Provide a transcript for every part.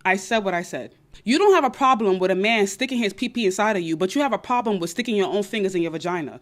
I said what I said. You don't have a problem with a man sticking his pee-pee inside of you, but you have a problem with sticking your own fingers in your vagina.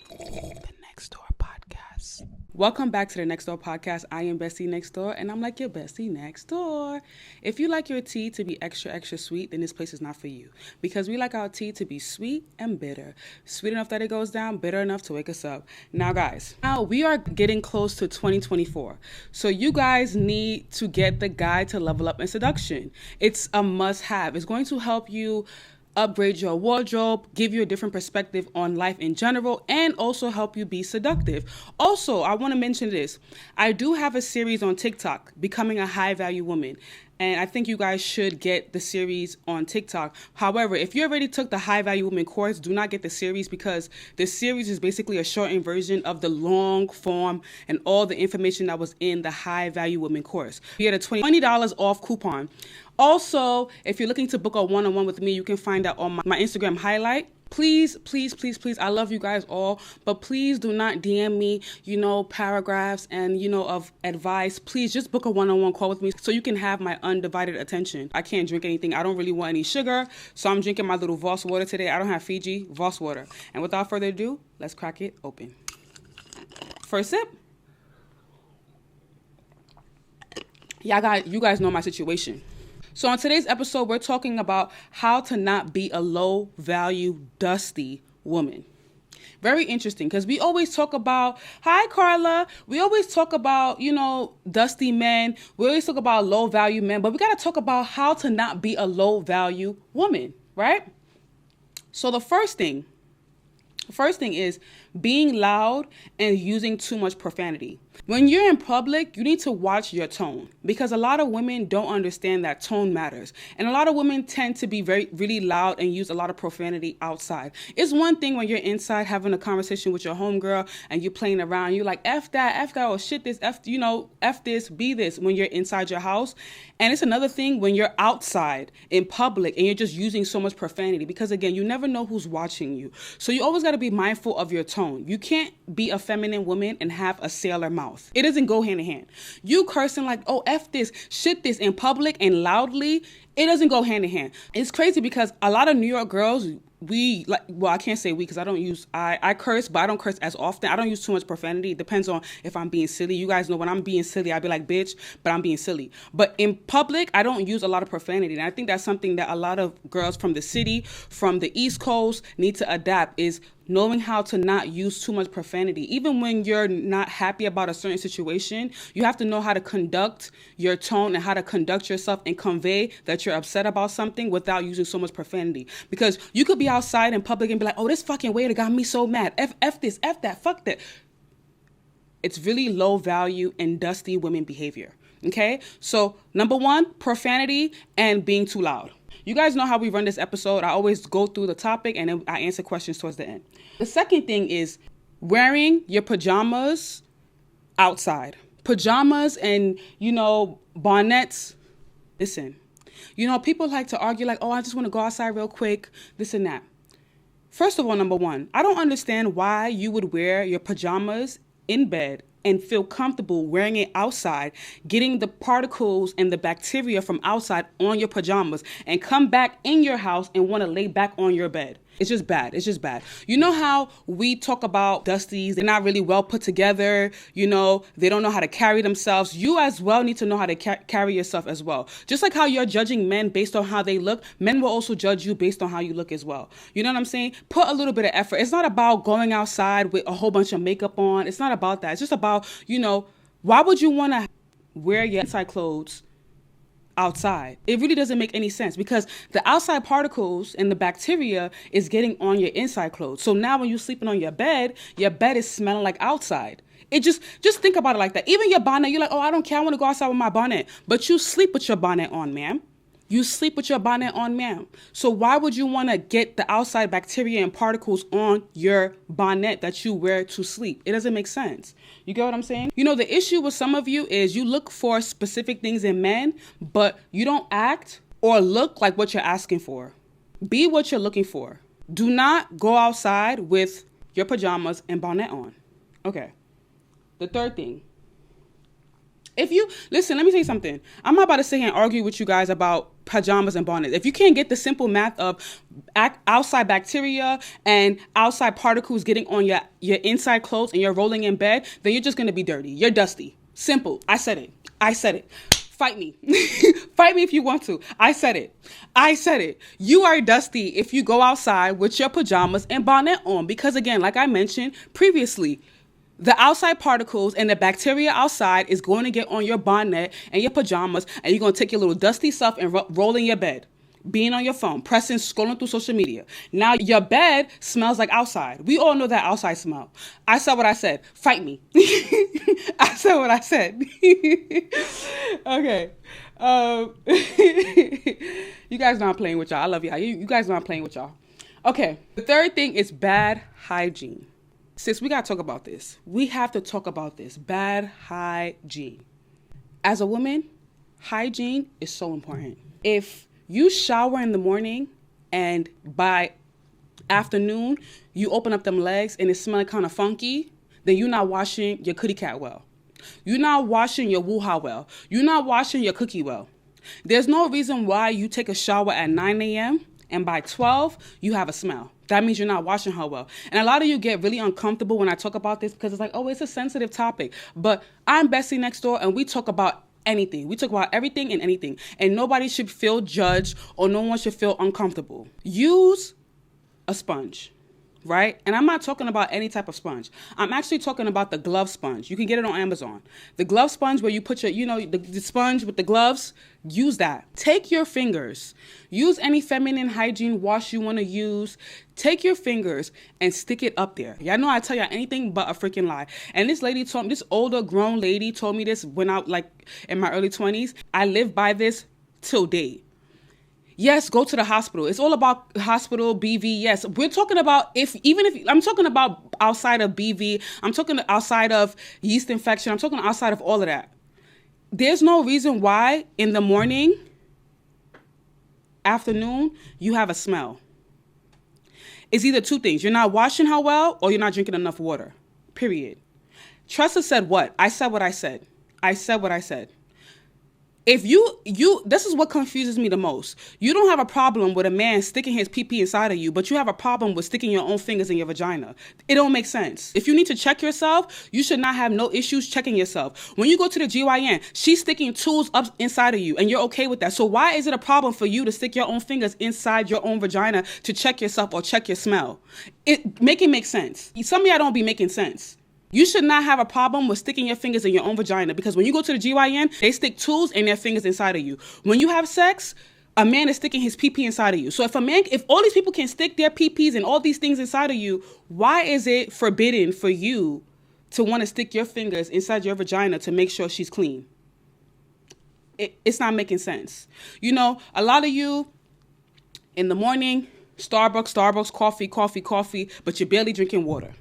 The Next Door Podcast. Welcome back to the Next Door Podcast. I am Bestie Next Door, and I'm like your bestie next door. If you like your tea to be extra, extra sweet, then this place is not for you. Because we like our tea to be sweet and bitter. Sweet enough that it goes down, bitter enough to wake us up. Now, guys, we are getting close to 2024. So you guys need to get the Guide to Level Up in Seduction. It's a must-have. It's going to help you upgrade your wardrobe, give you a different perspective on life in general, and also help you be seductive. Also, I want to mention this. I do have a series on TikTok, Becoming a High Value Woman. And I think you guys should get the series on TikTok. However, if you already took the High Value Woman course, do not get the series because the series is basically a shortened version of the long form and all the information that was in the High Value Woman course. You get a $20 off coupon. Also, if you're looking to book a one-on-one with me, you can find that on my Instagram highlight. Please, please, please, please, I love you guys all, but please do not DM me, paragraphs and, of advice. Please just book a one-on-one call with me so you can have my undivided attention. I can't drink anything. I don't really want any sugar, so I'm drinking my little Voss water today. I don't have Fiji, Voss water. And without further ado, let's crack it open. First sip. Yeah, you guys know my situation. So on today's episode, we're talking about how to not be a low-value, dusty woman. Very interesting, because we always talk about, hi, Carla. We always talk about, dusty men. We always talk about low-value men, but we got to talk about how to not be a low-value woman, right? So the first thing is being loud and using too much profanity. When you're in public, you need to watch your tone because a lot of women don't understand that tone matters. And a lot of women tend to be really loud and use a lot of profanity outside. It's one thing when you're inside having a conversation with your homegirl and you're playing around. You're like, F that, or shit this, F this, be this when you're inside your house. And it's another thing when you're outside in public and you're just using so much profanity because, again, you never know who's watching you. So you always got to be mindful of your tone. You can't be a feminine woman and have a sailor mouth. It doesn't go hand in hand. You cursing like, oh, F this, shit this in public and loudly, it doesn't go hand in hand. It's crazy because a lot of New York girls, I can't say we because I curse, but I don't curse as often. I don't use too much profanity. It depends on if I'm being silly. You guys know when I'm being silly, I'd be like, bitch, but I'm being silly. But in public, I don't use a lot of profanity. And I think that's something that a lot of girls from the city, from the East Coast need to adapt is knowing how to not use too much profanity. Even when you're not happy about a certain situation, you have to know how to conduct your tone and how to conduct yourself and convey that you're upset about something without using so much profanity. Because you could be outside in public and be like, oh, this fucking waiter got me so mad. F this, F that, fuck that. It's really low value and dusty women behavior. Okay? So 1, profanity and being too loud. You guys know how we run this episode. I always go through the topic and then I answer questions towards the end. The second thing is wearing your pajamas outside. Pajamas and, bonnets. Listen, people like to argue like, oh, I just want to go outside real quick, this and that. First of all, 1, I don't understand why you would wear your pajamas in bed and feel comfortable wearing it outside, getting the particles and the bacteria from outside on your pajamas and come back in your house and want to lay back on your bed. It's just bad. It's just bad. You know how we talk about dusties? They're not really well put together. They don't know how to carry themselves. You as well need to know how to carry yourself as well. Just like how you're judging men based on how they look, men will also judge you based on how you look as well. You know what I'm saying? Put a little bit of effort. It's not about going outside with a whole bunch of makeup on. It's not about that. It's just about, why would you want to wear your inside clothes outside? It really doesn't make any sense because the outside particles and the bacteria is getting on your inside clothes. So now when you're sleeping on your bed is smelling like outside. It just think about it like that. Even your bonnet, you're like, oh, I don't care. I want to go outside with my bonnet. But you sleep with your bonnet on, ma'am. You sleep with your bonnet on, ma'am. So why would you want to get the outside bacteria and particles on your bonnet that you wear to sleep? It doesn't make sense. You get what I'm saying? The issue with some of you is you look for specific things in men, but you don't act or look like what you're asking for. Be what you're looking for. Do not go outside with your pajamas and bonnet on. Okay. The third thing If you listen, let me tell you something. I'm not about to sit here and argue with you guys about pajamas and bonnets. If you can't get the simple math of outside bacteria and outside particles getting on your inside clothes and you're rolling in bed, then you're just gonna be dirty. You're dusty. Simple. I said it. Fight me. Fight me if you want to. I said it. You are dusty if you go outside with your pajamas and bonnet on. Because again, like I mentioned previously, the outside particles and the bacteria outside is going to get on your bonnet and your pajamas, and you're going to take your little dusty stuff and roll in your bed, being on your phone, pressing, scrolling through social media. Now your bed smells like outside. We all know that outside smell. I said what I said. Fight me. I said what I said. Okay. You guys know I'm playing with y'all. I love y'all. You guys know I'm playing with y'all. Okay. The third thing is bad hygiene. Sis, we got to talk about this. We have to talk about this. Bad hygiene. As a woman, hygiene is so important. If you shower in the morning and by afternoon, you open up them legs and it's smelling kind of funky, then you're not washing your kitty cat well. You're not washing your woo-ha well. You're not washing your cookie well. There's no reason why you take a shower at 9 a.m. and by 12, you have a smell. That means you're not washing her well. And a lot of you get really uncomfortable when I talk about this because it's like, oh, it's a sensitive topic. But I'm Bestie Next Door, and we talk about anything. We talk about everything and anything. And nobody should feel judged or no one should feel uncomfortable. Use a sponge. Right? And I'm not talking about any type of sponge. I'm actually talking about the glove sponge. You can get it on Amazon. The glove sponge where you put your, the sponge with the gloves, use that. Take your fingers. Use any feminine hygiene wash you want to use. Take your fingers and stick it up there. Y'all know I tell y'all anything but a freaking lie. And this lady told me, this older grown lady told me this when I like in my early 20s. I live by this till date. Yes, go to the hospital. It's all about hospital, BV. Yes, we're talking about if I'm talking about outside of BV, I'm talking outside of yeast infection, I'm talking outside of all of that. There's no reason why in the morning, afternoon, you have a smell. It's either two things. You're not washing her well or you're not drinking enough water. Period. Tressa said what? I said what I said. I said what I said. If this is what confuses me the most. You don't have a problem with a man sticking his pee-pee inside of you, but you have a problem with sticking your own fingers in your vagina. It don't make sense. If you need to check yourself, you should not have no issues checking yourself. When you go to the GYN, she's sticking tools up inside of you, and you're okay with that. So why is it a problem for you to stick your own fingers inside your own vagina to check yourself or check your smell? Make it make sense. Some of y'all don't be making sense. You should not have a problem with sticking your fingers in your own vagina because when you go to the GYN, they stick tools in their fingers inside of you. When you have sex, a man is sticking his pee-pee inside of you. So if all these people can stick their pee-pees and all these things inside of you, why is it forbidden for you to want to stick your fingers inside your vagina to make sure she's clean? It's not making sense. A lot of you in the morning, Starbucks, coffee, but you're barely drinking water.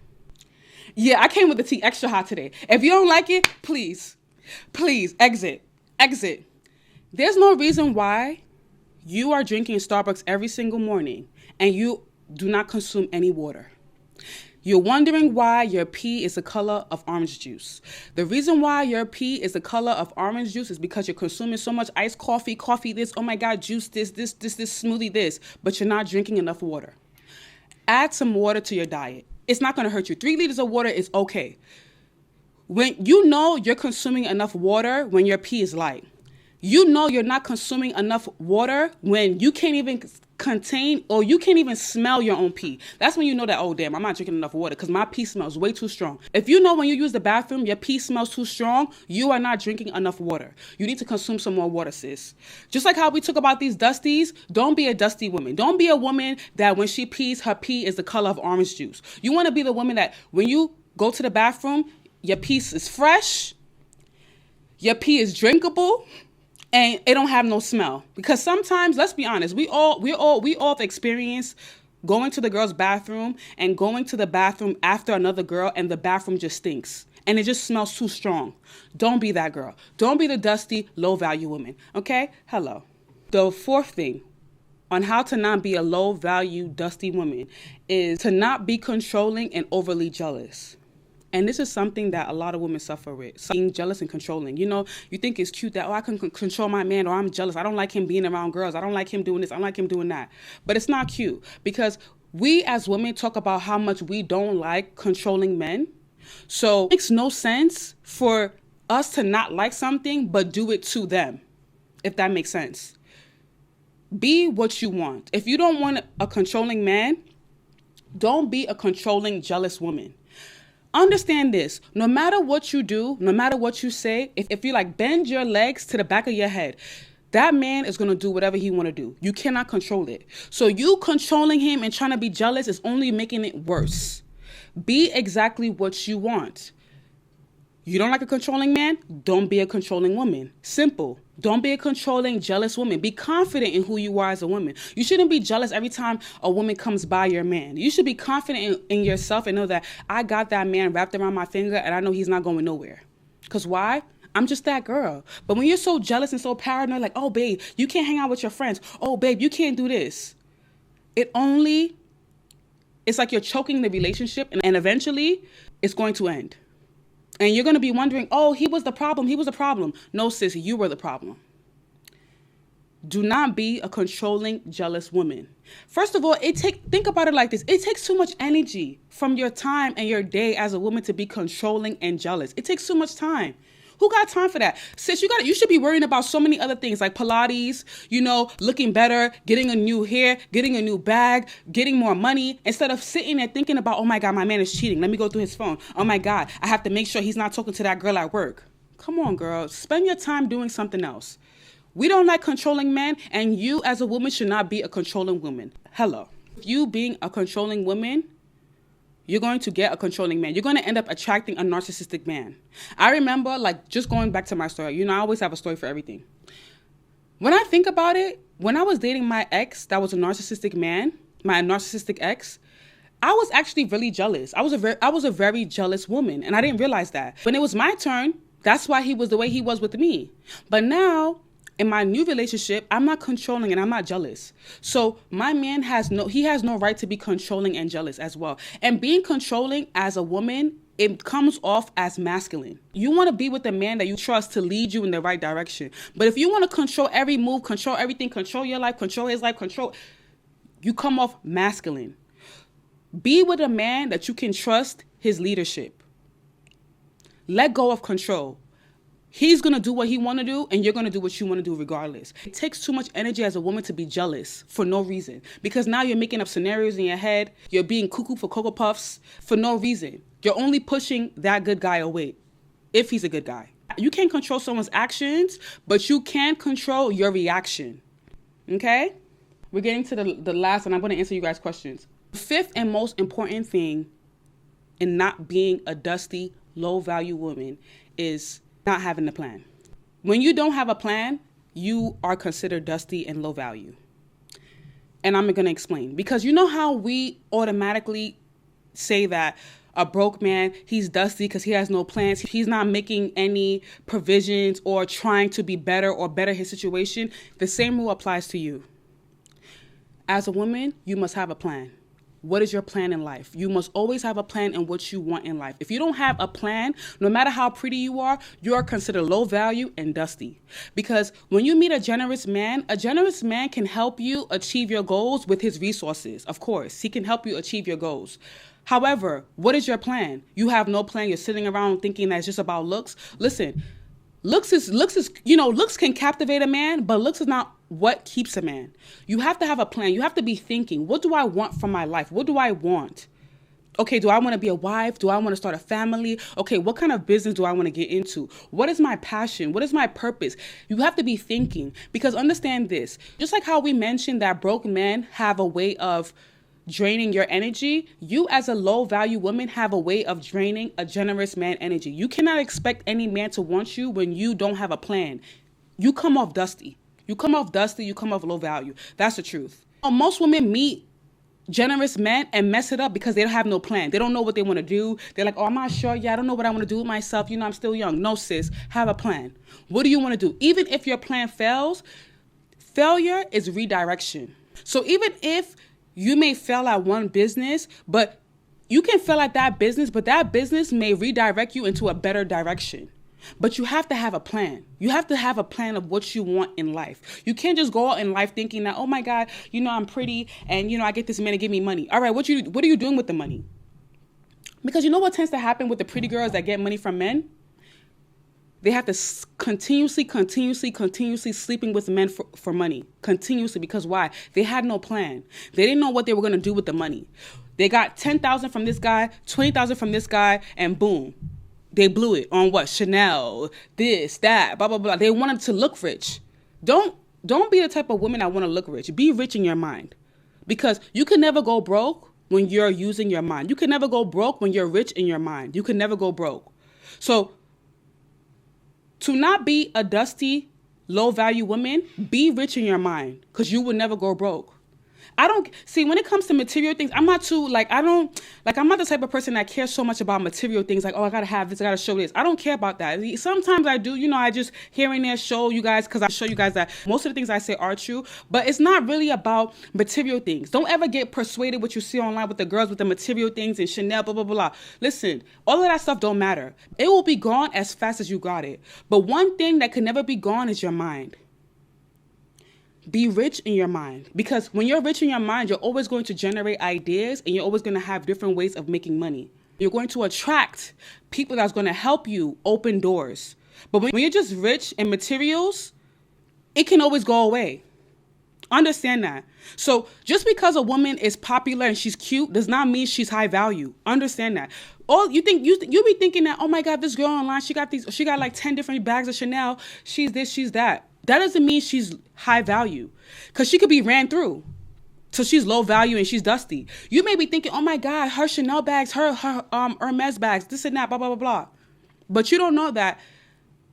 Yeah, I came with the tea extra hot today. If you don't like it, please exit. There's no reason why you are drinking Starbucks every single morning and you do not consume any water. You're wondering why your pee is the color of orange juice. The reason why your pee is the color of orange juice is because you're consuming so much iced coffee this, oh my God, juice this, smoothie this, but you're not drinking enough water. Add some water to your diet. It's not going to hurt you. 3 liters of water is okay. When you know you're consuming enough water when your pee is light. You know you're not consuming enough water when you can't even contain or you can't even smell your own pee. That's when you know that, oh, damn, I'm not drinking enough water because my pee smells way too strong. If you know when you use the bathroom, your pee smells too strong, you are not drinking enough water. You need to consume some more water, sis. Just like how we talk about these dusties, don't be a dusty woman. Don't be a woman that when she pees, her pee is the color of orange juice. You want to be the woman that when you go to the bathroom, your pee is fresh, your pee is drinkable, and it don't have no smell. Because sometimes, let's be honest, we all have experienced going to the girl's bathroom and going to the bathroom after another girl and the bathroom just stinks. And it just smells too strong. Don't be that girl. Don't be the dusty, low-value woman. Okay? Hello. The fourth thing on how to not be a low-value, dusty woman is to not be controlling and overly jealous. And this is something that a lot of women suffer with, being jealous and controlling. You know, you think it's cute that, oh, I can control my man, or I'm jealous. I don't like him being around girls. I don't like him doing this. I don't like him doing that. But it's not cute, because we as women talk about how much we don't like controlling men. So it makes no sense for us to not like something but do it to them, if that makes sense. Be what you want. If you don't want a controlling man, don't be a controlling, jealous woman. Understand this, no matter what you do, no matter what you say, if you like bend your legs to the back of your head, that man is going to do whatever he want to do. You cannot control it. So you controlling him and trying to be jealous is only making it worse. Be exactly what you want. You don't like a controlling man? Don't be a controlling woman. Simple. Don't be a controlling, jealous woman. Be confident in who you are as a woman. You shouldn't be jealous every time a woman comes by your man. You should be confident in yourself and know that I got that man wrapped around my finger and I know he's not going nowhere. Because why? I'm just that girl. But when you're so jealous and so paranoid, like, oh, babe, you can't hang out with your friends. Oh, babe, you can't do this. It's like you're choking the relationship, and eventually it's going to end. And you're going to be wondering, oh, he was the problem. He was the problem. No, sis, you were the problem. Do not be a controlling, jealous woman. First of all, think about it like this. It takes too much energy from your time and your day as a woman to be controlling and jealous. It takes too much time. Who got time for that? Sis, you should be worrying about so many other things like Pilates, looking better, getting a new hair, getting a new bag, getting more money, instead of sitting there thinking about, oh my God, my man is cheating. Let me go through his phone. Oh my God, I have to make sure he's not talking to that girl at work. Come on, girl. Spend your time doing something else. We don't like controlling men, and you as a woman should not be a controlling woman. Hello. If you being a controlling woman, you're going to get a controlling man. You're going to end up attracting a narcissistic man. I remember, just going back to my story, I always have a story for everything. When I think about it, when I was dating my ex that was a narcissistic man, my narcissistic ex, I was actually really jealous. I was a very jealous woman, and I didn't realize that. When it was my turn, that's why he was the way he was with me. But now, in my new relationship, I'm not controlling and I'm not jealous. So my man has no right to be controlling and jealous as well. And being controlling as a woman, it comes off as masculine. You want to be with a man that you trust to lead you in the right direction. But if you want to control every move, control everything, control your life, control his life, you come off masculine. Be with a man that you can trust his leadership. Let go of control. He's going to do what he want to do, and you're going to do what you want to do regardless. It takes too much energy as a woman to be jealous for no reason, because now you're making up scenarios in your head. You're being cuckoo for Cocoa Puffs for no reason. You're only pushing that good guy away, if he's a good guy. You can't control someone's actions, but you can control your reaction. Okay? We're getting to the last, and I'm going to answer you guys' questions. The fifth and most important thing in not being a dusty, low-value woman is not having a plan. When you don't have a plan, you are considered dusty and low value. And I'm going to explain. Because you know how we automatically say that a broke man, he's dusty because he has no plans. He's not making any provisions or trying to be better or better his situation. The same rule applies to you. As a woman, you must have a plan. What is your plan in life? You must always have a plan in what you want in life. If you don't have a plan, no matter how pretty you are considered low value and dusty. Because when you meet a generous man can help you achieve your goals with his resources. Of course, he can help you achieve your goals. However, what is your plan? You have no plan. You're sitting around thinking that it's just about looks. Listen, looks can captivate a man, but looks is not what keeps a man. You have to have a plan. You have to be thinking, what do I want from my life? What do I want? Okay, do I want to be a wife? Do I want to start a family? Okay, what kind of business do I want to get into? What is my passion? What is my purpose? You have to be thinking, because understand this, just like how we mentioned that broke men have a way of draining your energy, you as a low value woman have a way of draining a generous man energy. You cannot expect any man to want you when you don't have a plan. You come off dusty. You come off low value. That's the truth. Most women meet generous men and mess it up because they don't have no plan. They don't know what they want to do. They're like, oh, I'm not sure. Yeah, I don't know what I want to do with myself. I'm still young. No, sis, have a plan. What do you want to do? Even if your plan fails, failure is redirection. So even if you may fail at one business, but You can fail at that business, but that business may redirect you into a better direction. But you have to have a plan. You have to have a plan of what you want in life. You can't just go out in life thinking that, oh my God, I'm pretty and, I get this man to give me money. All right, what are you doing with the money? Because you know what tends to happen with the pretty girls that get money from men? They have to continuously sleeping with men for money. Continuously. Because why? They had no plan. They didn't know what they were going to do with the money. They got $10,000 from this guy, $20,000 from this guy, and boom. They blew it on what? Chanel, this, that, blah, blah, blah. They wanted to look rich. Don't be the type of woman that want to look rich. Be rich in your mind. Because you can never go broke when you're using your mind. You can never go broke when you're rich in your mind. You can never go broke. So to not be a dusty, low-value woman, be rich in your mind because you will never go broke. When it comes to material things, I'm not the type of person that cares so much about material things. Like, oh, I got to have this, I got to show this. I don't care about that. Sometimes I do, I just here and there show you guys because I show you guys that most of the things I say are true, but it's not really about material things. Don't ever get persuaded what you see online with the girls with the material things and Chanel, blah, blah, blah, blah. Listen, all of that stuff don't matter. It will be gone as fast as you got it. But one thing that can never be gone is your mind. Be rich in your mind, because when you're rich in your mind, you're always going to generate ideas and you're always going to have different ways of making money. You're going to attract people that's going to help you open doors. But when you're just rich in materials, it can always go away. Understand that. So just because a woman is popular and she's cute does not mean she's high value. Understand that. You be thinking that, oh my God, this girl online, she got like 10 different bags of Chanel. She's this, she's that. That doesn't mean she's high value, because she could be ran through. So she's low value and she's dusty. You may be thinking, oh my God, her Chanel bags, her Hermes bags, this and that, blah, blah, blah, blah. But you don't know that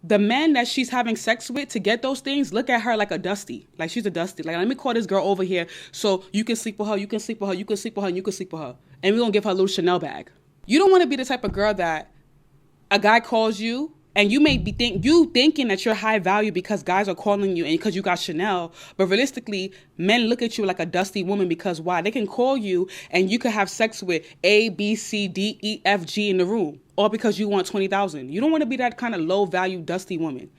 the men that she's having sex with to get those things, look at her like a dusty. Like she's a dusty. Like, let me call this girl over here so you can sleep with her, you can sleep with her, you can sleep with her, and you can sleep with her. And we're going to give her a little Chanel bag. You don't want to be the type of girl that a guy calls you and you may be thinking that you're high value because guys are calling you and because you got Chanel. But realistically, men look at you like a dusty woman because why? They can call you and you can have sex with A, B, C, D, E, F, G in the room. All because you want 20,000. You don't want to be that kind of low value, dusty woman.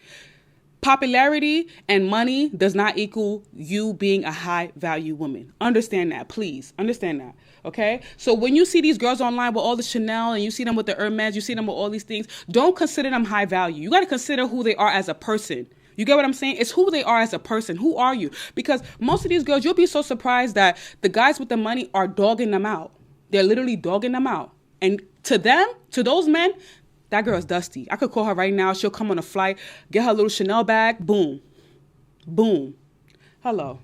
Popularity and money does not equal you being a high value woman. Understand that, please. Understand that. Okay? So when you see these girls online with all the Chanel and you see them with the Hermes, you see them with all these things, don't consider them high value. You got to consider who they are as a person. You get what I'm saying? It's who they are as a person. Who are you? Because most of these girls, you'll be so surprised that the guys with the money are dogging them out. They're literally dogging them out. And to them, to those men, that girl is dusty. I could call her right now. She'll come on a flight, get her little Chanel bag. Boom. Boom. Hello.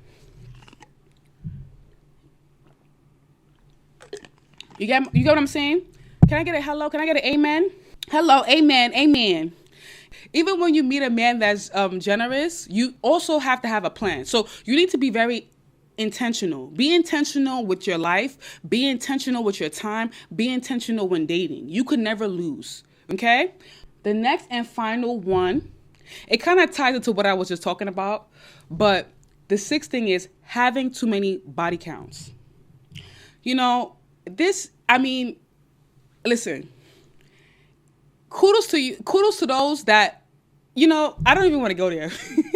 You get what I'm saying? Can I get a hello? Can I get an amen? Hello, amen, amen. Even when you meet a man that's generous, you also have to have a plan. So you need to be very intentional. Be intentional with your life. Be intentional with your time. Be intentional when dating. You could never lose. Okay? The next and final one, it kind of ties into what I was just talking about, but the sixth thing is having too many body counts. Listen, kudos to you. Kudos to those that, I don't even want to go there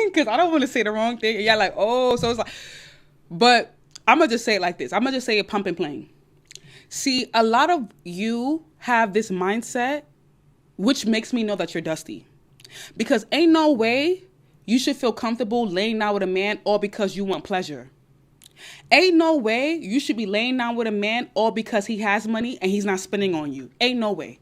because I don't want to say the wrong thing. And y'all like, oh, so it's like, but I'm going to just say it like this. I'm going to just say it pump and plain. See, a lot of you have this mindset, which makes me know that you're dusty. Because ain't no way you should feel comfortable laying down with a man all because you want pleasure. Ain't no way you should be laying down with a man all because he has money and he's not spending on you. Ain't no way.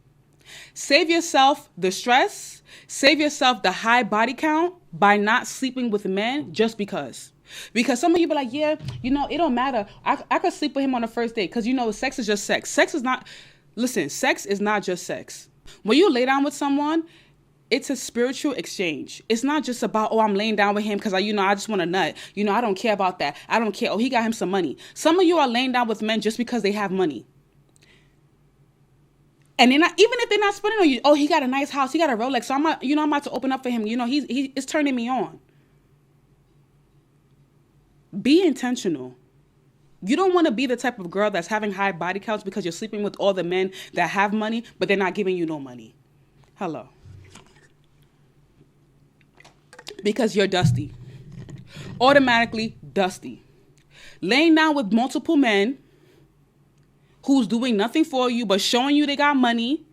Save yourself the stress. Save yourself the high body count by not sleeping with men just because. Because some of you be like, yeah, it don't matter. I could sleep with him on the first date because, sex is just sex. Sex is not just sex. When you lay down with someone, it's a spiritual exchange. It's not just about, oh, I'm laying down with him because I just want a nut. I don't care about that. I don't care. Oh, he got him some money. Some of you are laying down with men just because they have money. And they're not, even if they're not spending on you, oh, he got a nice house, he got a Rolex, so I'm about to open up for him. He's turning me on. Be intentional. You don't want to be the type of girl that's having high body counts because you're sleeping with all the men that have money, but they're not giving you no money. Hello. Because you're dusty. Automatically dusty. Laying down with multiple men who's doing nothing for you but showing you they got money,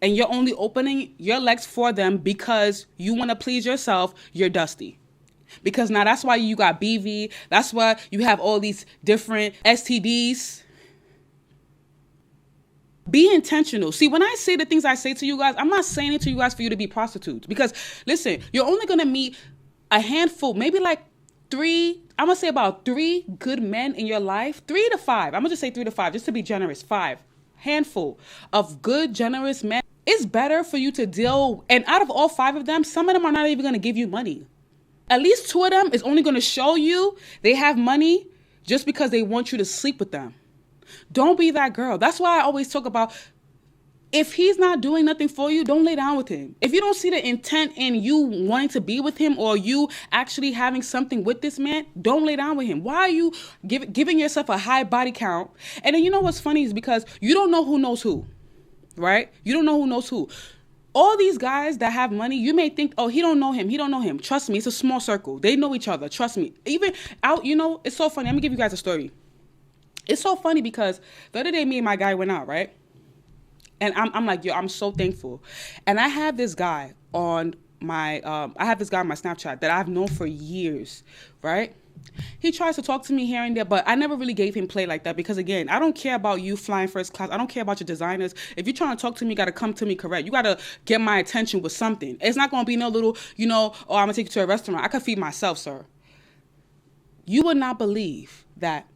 and you're only opening your legs for them because you want to please yourself, you're dusty. Because now that's why you got BV. That's why you have all these different STDs. Be intentional. See, when I say the things I say to you guys, I'm not saying it to you guys for you to be prostitutes. Because, listen, you're only going to meet a handful, maybe like 3, I'm going to say about 3 good men in your life. 3 to 5. I'm going to just say 3 to 5, just to be generous. 5. Handful of good, generous men. It's better for you to deal, and out of all 5 of them, some of them are not even going to give you money. At least 2 of them is only going to show you they have money just because they want you to sleep with them. Don't be that girl. That's why I always talk about, if he's not doing nothing for you, don't lay down with him. If you don't see the intent in you wanting to be with him or you actually having something with this man, don't lay down with him. Why are you giving yourself a high body count? And then you know what's funny is because you don't know who knows who, right? You don't know who knows who. All these guys that have money, you may think, oh, he don't know him. He don't know him. Trust me, it's a small circle. They know each other. Trust me. Even out, it's so funny. Let me give you guys a story. It's so funny because the other day, me and my guy went out, right? And I'm like, yo, I'm so thankful. And I have this guy on my Snapchat that I've known for years, right? He tries to talk to me here and there, but I never really gave him play like that because, again, I don't care about you flying first class. I don't care about your designers. If you're trying to talk to me, you got to come to me correct. You got to get my attention with something. It's not going to be no little, oh, I'm going to take you to a restaurant. I could feed myself, sir. You would not believe that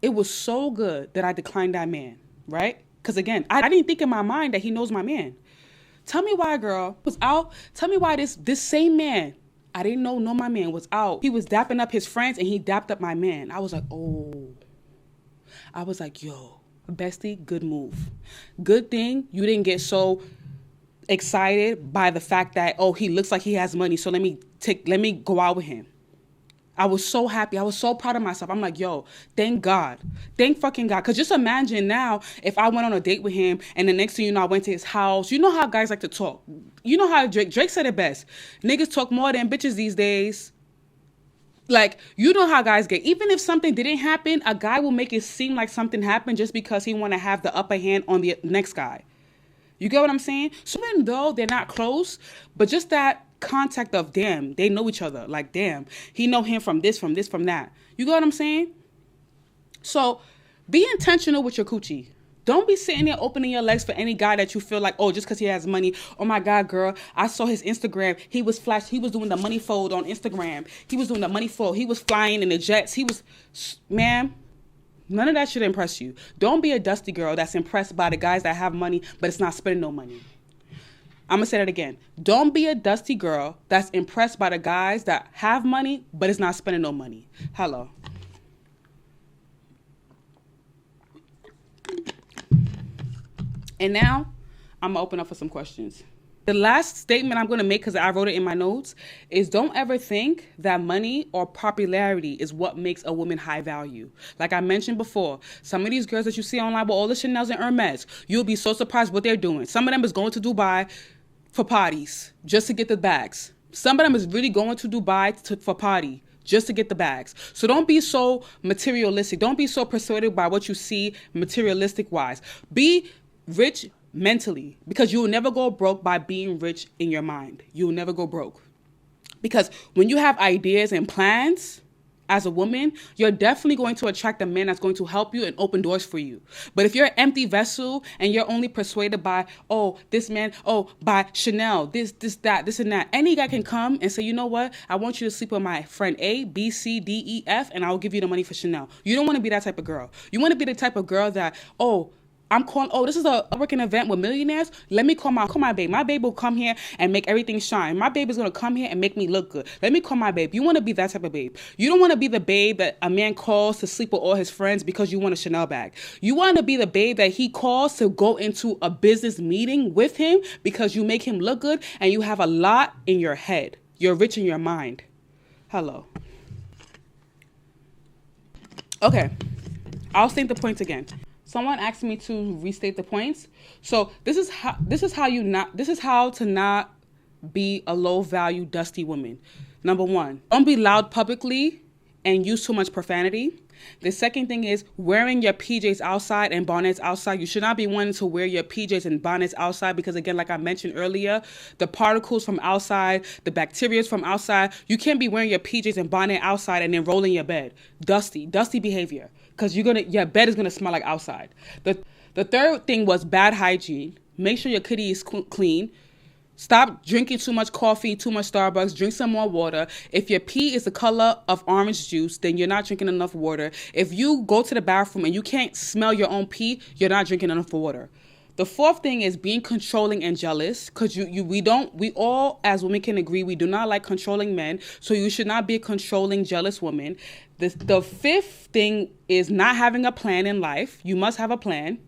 it was so good that I declined that man, right? Because, again, I didn't think in my mind that he knows my man. Tell me why, girl, was out. Tell me why this same man, I didn't know my man was out. He was dapping up his friends and he dapped up my man. I was like, oh. I was like, yo, bestie, good move. Good thing you didn't get so excited by the fact that, oh, he looks like he has money, so let me go out with him. I was so happy. I was so proud of myself. I'm like, yo, thank God. Thank fucking God. Because just imagine now if I went on a date with him and the next thing you know, I went to his house. You know how guys like to talk. You know how Drake said it best. Niggas talk more than bitches these days. Like, you know how guys get. Even if something didn't happen, a guy will make it seem like something happened just because he want to have the upper hand on the next guy. You get what I'm saying? So even though they're not close, but just that contact of, damn, they know each other. Like, damn, he know him from this, from that. You get what I'm saying? So be intentional with your coochie. Don't be sitting there opening your legs for any guy that you feel like, oh, just because he has money. Oh my God, girl, I saw his Instagram. He was doing the money fold on Instagram. He was doing the money fold. He was flying in the jets. Ma'am, none of that should impress you. Don't be a dusty girl that's impressed by the guys that have money, but it's not spending no money. I'm going to say that again. Don't be a dusty girl that's impressed by the guys that have money, but it's not spending no money. Hello. And now, I'm going to open up for some questions. The last statement I'm going to make, because I wrote it in my notes, is don't ever think that money or popularity is what makes a woman high value. Like I mentioned before, some of these girls that you see online with all the Chanels and Hermes, you'll be so surprised what they're doing. Some of them is going to Dubai for parties just to get the bags. Some of them is really going to Dubai for party just to get the bags. So don't be so materialistic. Don't be so persuaded by what you see materialistic wise. Be rich mentally, because you will never go broke by being rich in your mind. You will never go broke. Because when you have ideas and plans as a woman, you're definitely going to attract a man that's going to help you and open doors for you. But if you're an empty vessel and you're only persuaded by, oh, this man, oh, by Chanel, this, and that. Any guy can come and say, you know what? I want you to sleep with my friend A, B, C, D, E, F, and I'll give you the money for Chanel. You don't want to be that type of girl. You want to be the type of girl that, this is a working event with millionaires. Let me call my babe. My babe will come here and make everything shine. My babe is going to come here and make me look good. Let me call my babe. You want to be that type of babe. You don't want to be the babe that a man calls to sleep with all his friends because you want a Chanel bag. You want to be the babe that he calls to go into a business meeting with him because you make him look good and you have a lot in your head. You're rich in your mind. Hello. Okay, I'll state the points again. Someone asked me to restate the points. So this is how to not be a low value dusty woman. Number one, don't be loud publicly and use too much profanity. The second thing is wearing your PJs outside and bonnets outside. You should not be wanting to wear your PJs and bonnets outside because, again, like I mentioned earlier, the particles from outside, the bacteria from outside, you can't be wearing your PJs and bonnet outside and then rolling your bed. Dusty behavior, because your bed is gonna smell like outside. The third thing was bad hygiene. Make sure your kitty is clean. Stop drinking too much coffee, too much Starbucks. Drink some more water. If your pee is the color of orange juice, then you're not drinking enough water. If you go to the bathroom and you can't smell your own pee, you're not drinking enough water. The fourth thing is being controlling and jealous, because we all as women can agree we do not like controlling men, so you should not be a controlling, jealous woman. The fifth thing is not having a plan in life. You must have a plan.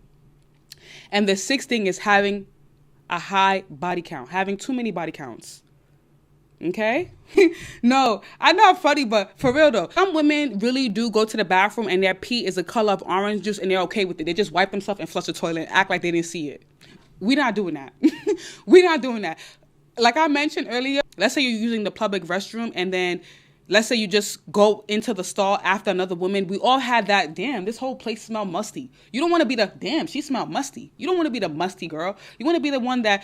And the sixth thing is having a high body count, having too many body counts. Okay? No, I know I'm funny, but for real though, some women really do go to the bathroom and their pee is the color of orange juice and they're okay with it. They just wipe themselves and flush the toilet and act like they didn't see it. We're not doing that. We're not doing that. Like I mentioned earlier, let's say you're using the public restroom and then let's say you just go into the stall after another woman. We all had that, damn, this whole place smell musty. You don't want to be the, damn, she smelled musty. You don't want to be the musty girl. You want to be the one that,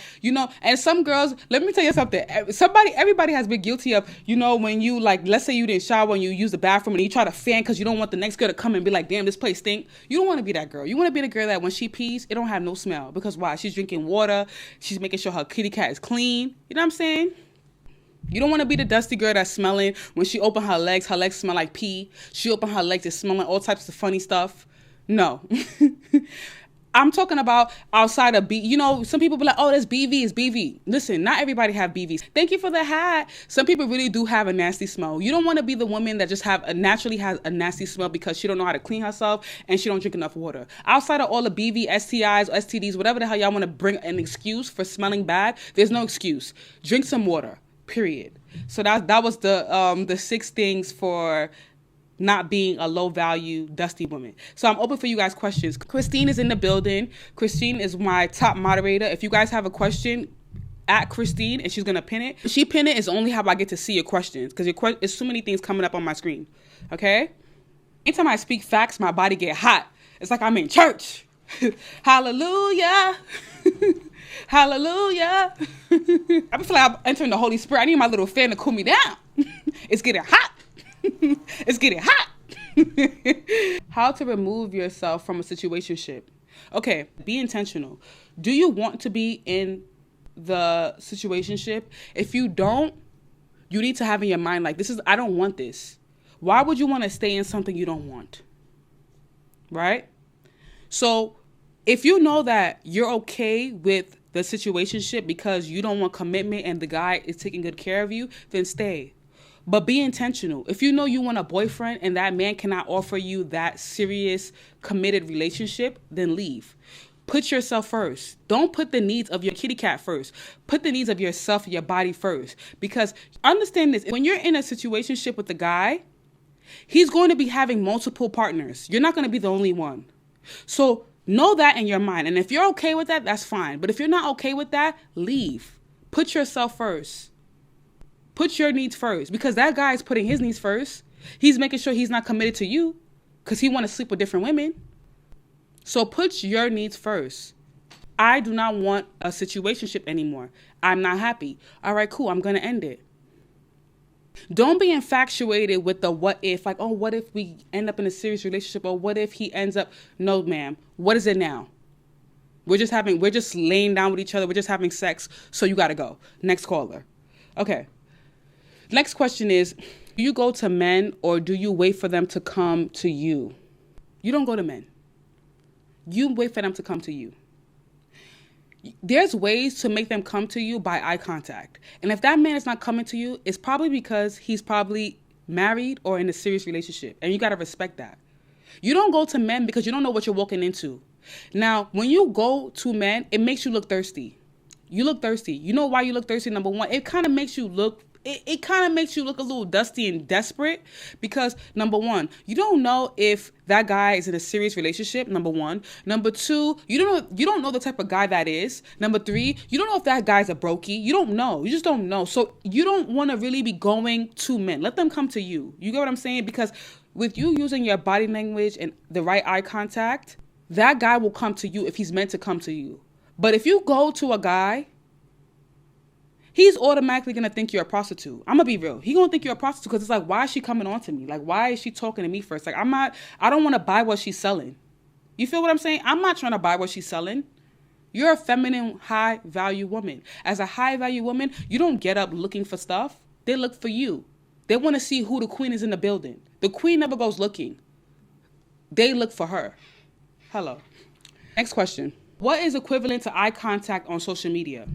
and some girls, let me tell you something. Everybody has been guilty of, when you let's say you didn't shower and you use the bathroom and you try to fan because you don't want the next girl to come and be like, damn, this place stink. You don't want to be that girl. You want to be the girl that when she pees, it don't have no smell. Because why? She's drinking water. She's making sure her kitty cat is clean. You know what I'm saying? You don't want to be the dusty girl that's smelling when she open her legs smell like pee. She open her legs, it's smelling all types of funny stuff. No. I'm talking about outside of some people be like, oh, that's BV, it's BV. Listen, not everybody have BVs. Thank you for the hat. Some people really do have a nasty smell. You don't want to be the woman that just naturally has a nasty smell because she don't know how to clean herself and she don't drink enough water. Outside of all the BV, STIs, STDs, whatever the hell y'all want to bring an excuse for smelling bad, there's no excuse. Drink some water. Period. So that was the 6 things for not being a low value dusty woman. So I'm open for you guys' questions. Christine is in the building. Christine is my top moderator. If you guys have a question, at Christine and she's gonna pin it. She pin it is only how I get to see your questions because there's so many things coming up on my screen. Okay. Anytime I speak facts, my body get hot. It's like I'm in church. Hallelujah. Hallelujah. I feel like I'm entering the Holy Spirit. I need my little fan to cool me down. It's getting hot. It's getting hot. How to remove yourself from a situationship. Okay, be intentional. Do you want to be in the situationship? If you don't, you need to have in your mind like, I don't want this. Why would you want to stay in something you don't want? Right? So if you know that you're okay with the situationship because you don't want commitment and the guy is taking good care of you, then stay. But be intentional. If you know you want a boyfriend and that man cannot offer you that serious, committed relationship, then leave. Put yourself first. Don't put the needs of your kitty cat first. Put the needs of yourself and your body first. Because understand this, when you're in a situationship with a guy, he's going to be having multiple partners. You're not going to be the only one. So know that in your mind. And if you're okay with that, that's fine. But if you're not okay with that, leave. Put yourself first. Put your needs first. Because that guy is putting his needs first. He's making sure he's not committed to you because he want to sleep with different women. So put your needs first. I do not want a situationship anymore. I'm not happy. All right, cool. I'm going to end it. Don't be infatuated with the what if, like, oh, what if we end up in a serious relationship, or what if he ends up, no, ma'am. What is it now? We're just laying down with each other. We're just having sex. So you got to go. Next caller. Okay. Next question is, do you go to men or do you wait for them to come to you? You don't go to men. You wait for them to come to you. There's ways to make them come to you by eye contact. And if that man is not coming to you, it's probably because he's probably married or in a serious relationship. And you got to respect that. You don't go to men because you don't know what you're walking into. Now, when you go to men, it makes you look thirsty. You look thirsty. You know why you look thirsty? Number one, it kind of makes you look, it kind of makes you look a little dusty and desperate because number one, you don't know if that guy is in a serious relationship. Number one. Number two, you don't know the type of guy that is. Number three, you don't know if that guy's a brokey. You don't know. You just don't know. So you don't want to really be going to men. Let them come to you. You get what I'm saying? Because with you using your body language and the right eye contact, that guy will come to you if he's meant to come to you. But if you go to a guy, he's automatically going to think you're a prostitute. I'm going to be real. He's going to think you're a prostitute because it's like, why is she coming on to me? Like, why is she talking to me first? Like, I don't want to buy what she's selling. You feel what I'm saying? I'm not trying to buy what she's selling. You're a feminine, high-value woman. As a high-value woman, you don't get up looking for stuff. They look for you. They want to see who the queen is in the building. The queen never goes looking. They look for her. Hello. Next question. What is equivalent to eye contact on social media?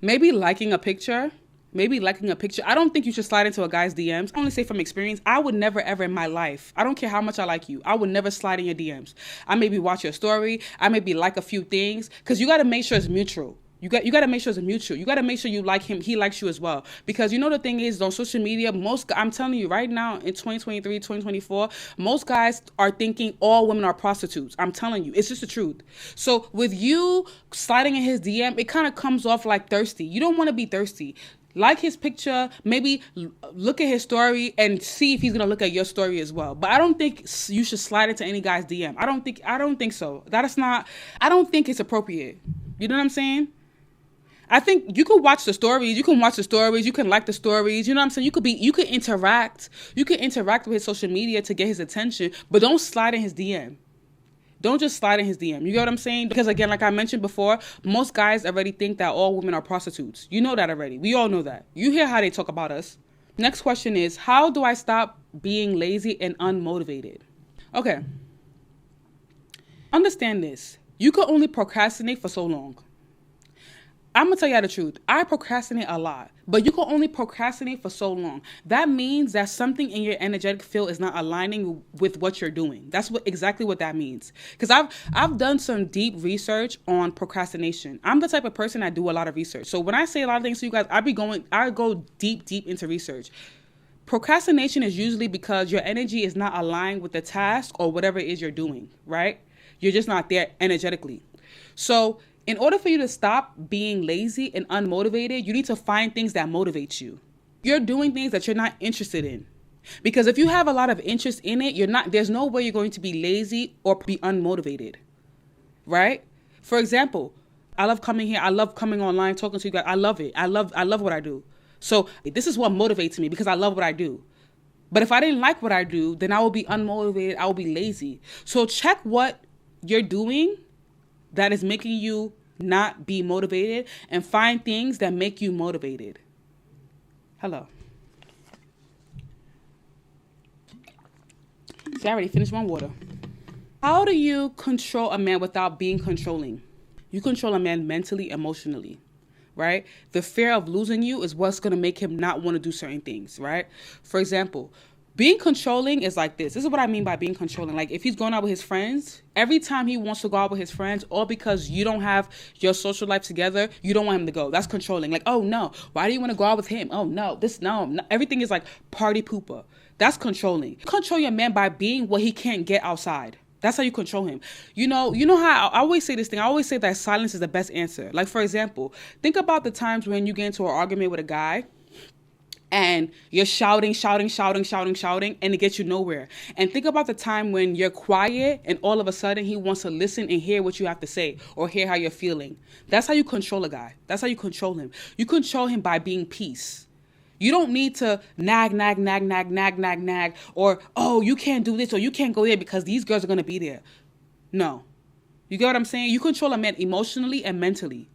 Maybe liking a picture. I don't think you should slide into a guy's DMs. I only say from experience, I would never ever in my life, I don't care how much I like you, I would never slide in your DMs. I maybe watch your story. I maybe like a few things because you got to make sure it's mutual. You got to make sure it's mutual. You got to make sure you like him, he likes you as well. Because you know the thing is, on social media, I'm telling you right now in 2023, 2024, most guys are thinking all women are prostitutes. I'm telling you, it's just the truth. So with you sliding in his DM, it kind of comes off like thirsty. You don't want to be thirsty. Like his picture, maybe look at his story and see if he's going to look at your story as well. But I don't think you should slide into any guy's DM. I don't think so. I don't think it's appropriate. You know what I'm saying? I think you could watch the stories. You can like the stories. You know what I'm saying? You could interact with his social media to get his attention, but don't slide in his DM. Don't just slide in his DM. You get what I'm saying? Because again, like I mentioned before, most guys already think that all women are prostitutes. You know that already. We all know that. You hear how they talk about us. Next question is, how do I stop being lazy and unmotivated? Okay. Understand this. You can only procrastinate for so long. I'm going to tell you the truth. I procrastinate a lot, but you can only procrastinate for so long. That means that something in your energetic field is not aligning with what you're doing. That's exactly what that means. Because I've done some deep research on procrastination. I'm the type of person that do a lot of research. So when I say a lot of things to you guys, I go deep into research. Procrastination is usually because your energy is not aligned with the task or whatever it is you're doing, right? You're just not there energetically. So in order for you to stop being lazy and unmotivated, you need to find things that motivate you. You're doing things that you're not interested in. Because if you have a lot of interest in it, there's no way you're going to be lazy or be unmotivated. Right? For example, I love coming here. I love coming online, talking to you guys. I love it. I love what I do. So this is what motivates me because I love what I do. But if I didn't like what I do, then I will be unmotivated. I will be lazy. So check what you're doing that is making you not be motivated and find things that make you motivated. Hello. See, I already finished my water. How do you control a man without being controlling? You control a man mentally, emotionally, right? The fear of losing you is what's going to make him not want to do certain things, right? For example, being controlling is like this. This is what I mean by being controlling. Like if he's going out with his friends, every time he wants to go out with his friends, all because you don't have your social life together, you don't want him to go. That's controlling. Like, oh no, why do you want to go out with him? Oh no, no. Everything is like party pooper. That's controlling. Control your man by being what he can't get outside. That's how you control him. You know how I always say this thing. I always say that silence is the best answer. Like for example, think about the times when you get into an argument with a guy and you're shouting, and it gets you nowhere. And think about the time when you're quiet and all of a sudden he wants to listen and hear what you have to say or hear how you're feeling. That's how you control a guy. That's how you control him. You control him by being peace. You don't need to nag, or, oh, you can't do this or you can't go there because these girls are going to be there. No. You get what I'm saying? You control a man emotionally and mentally.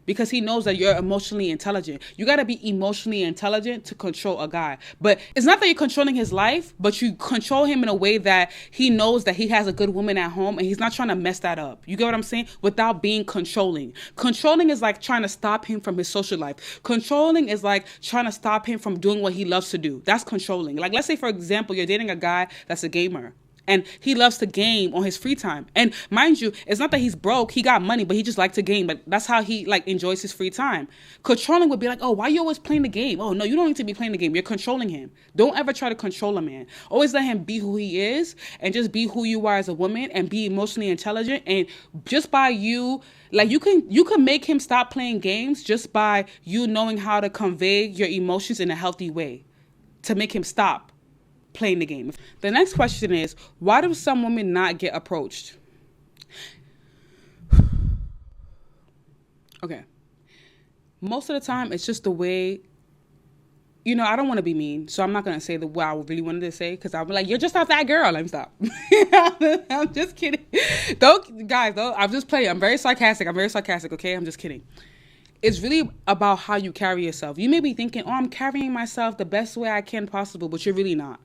Because he knows that you're emotionally intelligent. You got to be emotionally intelligent to control a guy. But it's not that you're controlling his life, but you control him in a way that he knows that he has a good woman at home and he's not trying to mess that up. You get what I'm saying? Without being controlling. Controlling is like trying to stop him from his social life. Controlling is like trying to stop him from doing what he loves to do. That's controlling. Like let's say, for example, you're dating a guy that's a gamer. And he loves to game on his free time. And mind you, it's not that he's broke. He got money, but he just likes to game. But that's how he like enjoys his free time. Controlling would be like, oh, why are you always playing the game? Oh, no, you don't need to be playing the game. You're controlling him. Don't ever try to control a man. Always let him be who he is and just be who you are as a woman and be emotionally intelligent. And just by you, like you can make him stop playing games just by you knowing how to convey your emotions in a healthy way to make him stop playing the game. The next question is, why do some women not get approached? Okay. Most of the time, it's just the way, I don't want to be mean, so I'm not going to say what I really wanted to say, because I'll be like, you're just not that girl. Let me stop. I'm just kidding. Don't, I'm just playing. I'm very sarcastic, okay? I'm just kidding. It's really about how you carry yourself. You may be thinking, oh, I'm carrying myself the best way I can possible, but you're really not.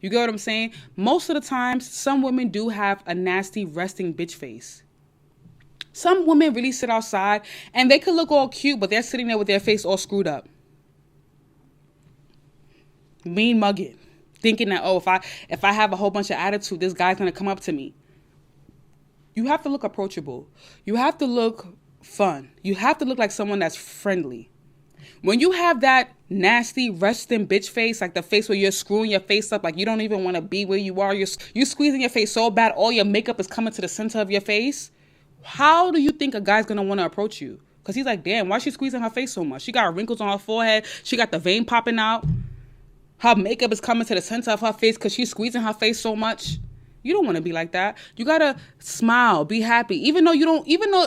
You get what I'm saying? Most of the time, some women do have a nasty resting bitch face. Some women really sit outside and they could look all cute, but they're sitting there with their face all screwed up. Mean mugging. Thinking that, oh, if I have a whole bunch of attitude, this guy's going to come up to me. You have to look approachable. You have to look fun. You have to look like someone that's friendly. When you have that nasty resting bitch face, like the face where you're screwing your face up, like you don't even want to be where you are, you're squeezing your face so bad, all your makeup is coming to the center of your face, how do you think a guy's going to want to approach you? Because he's like, damn, why is she squeezing her face so much? She got wrinkles on her forehead. She got the vein popping out. Her makeup is coming to the center of her face because she's squeezing her face so much. You don't want to be like that. You got to smile, be happy. Even though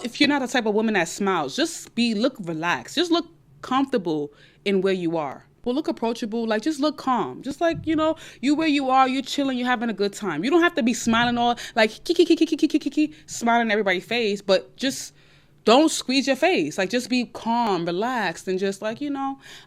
if you're not the type of woman that smiles, look relaxed. Just look comfortable in where you are. Well, look approachable, like just look calm. Just like, you where you are, you're chilling, you're having a good time. You don't have to be smiling all like smiling in everybody's face, but just don't squeeze your face. Like just be calm, relaxed, and just like,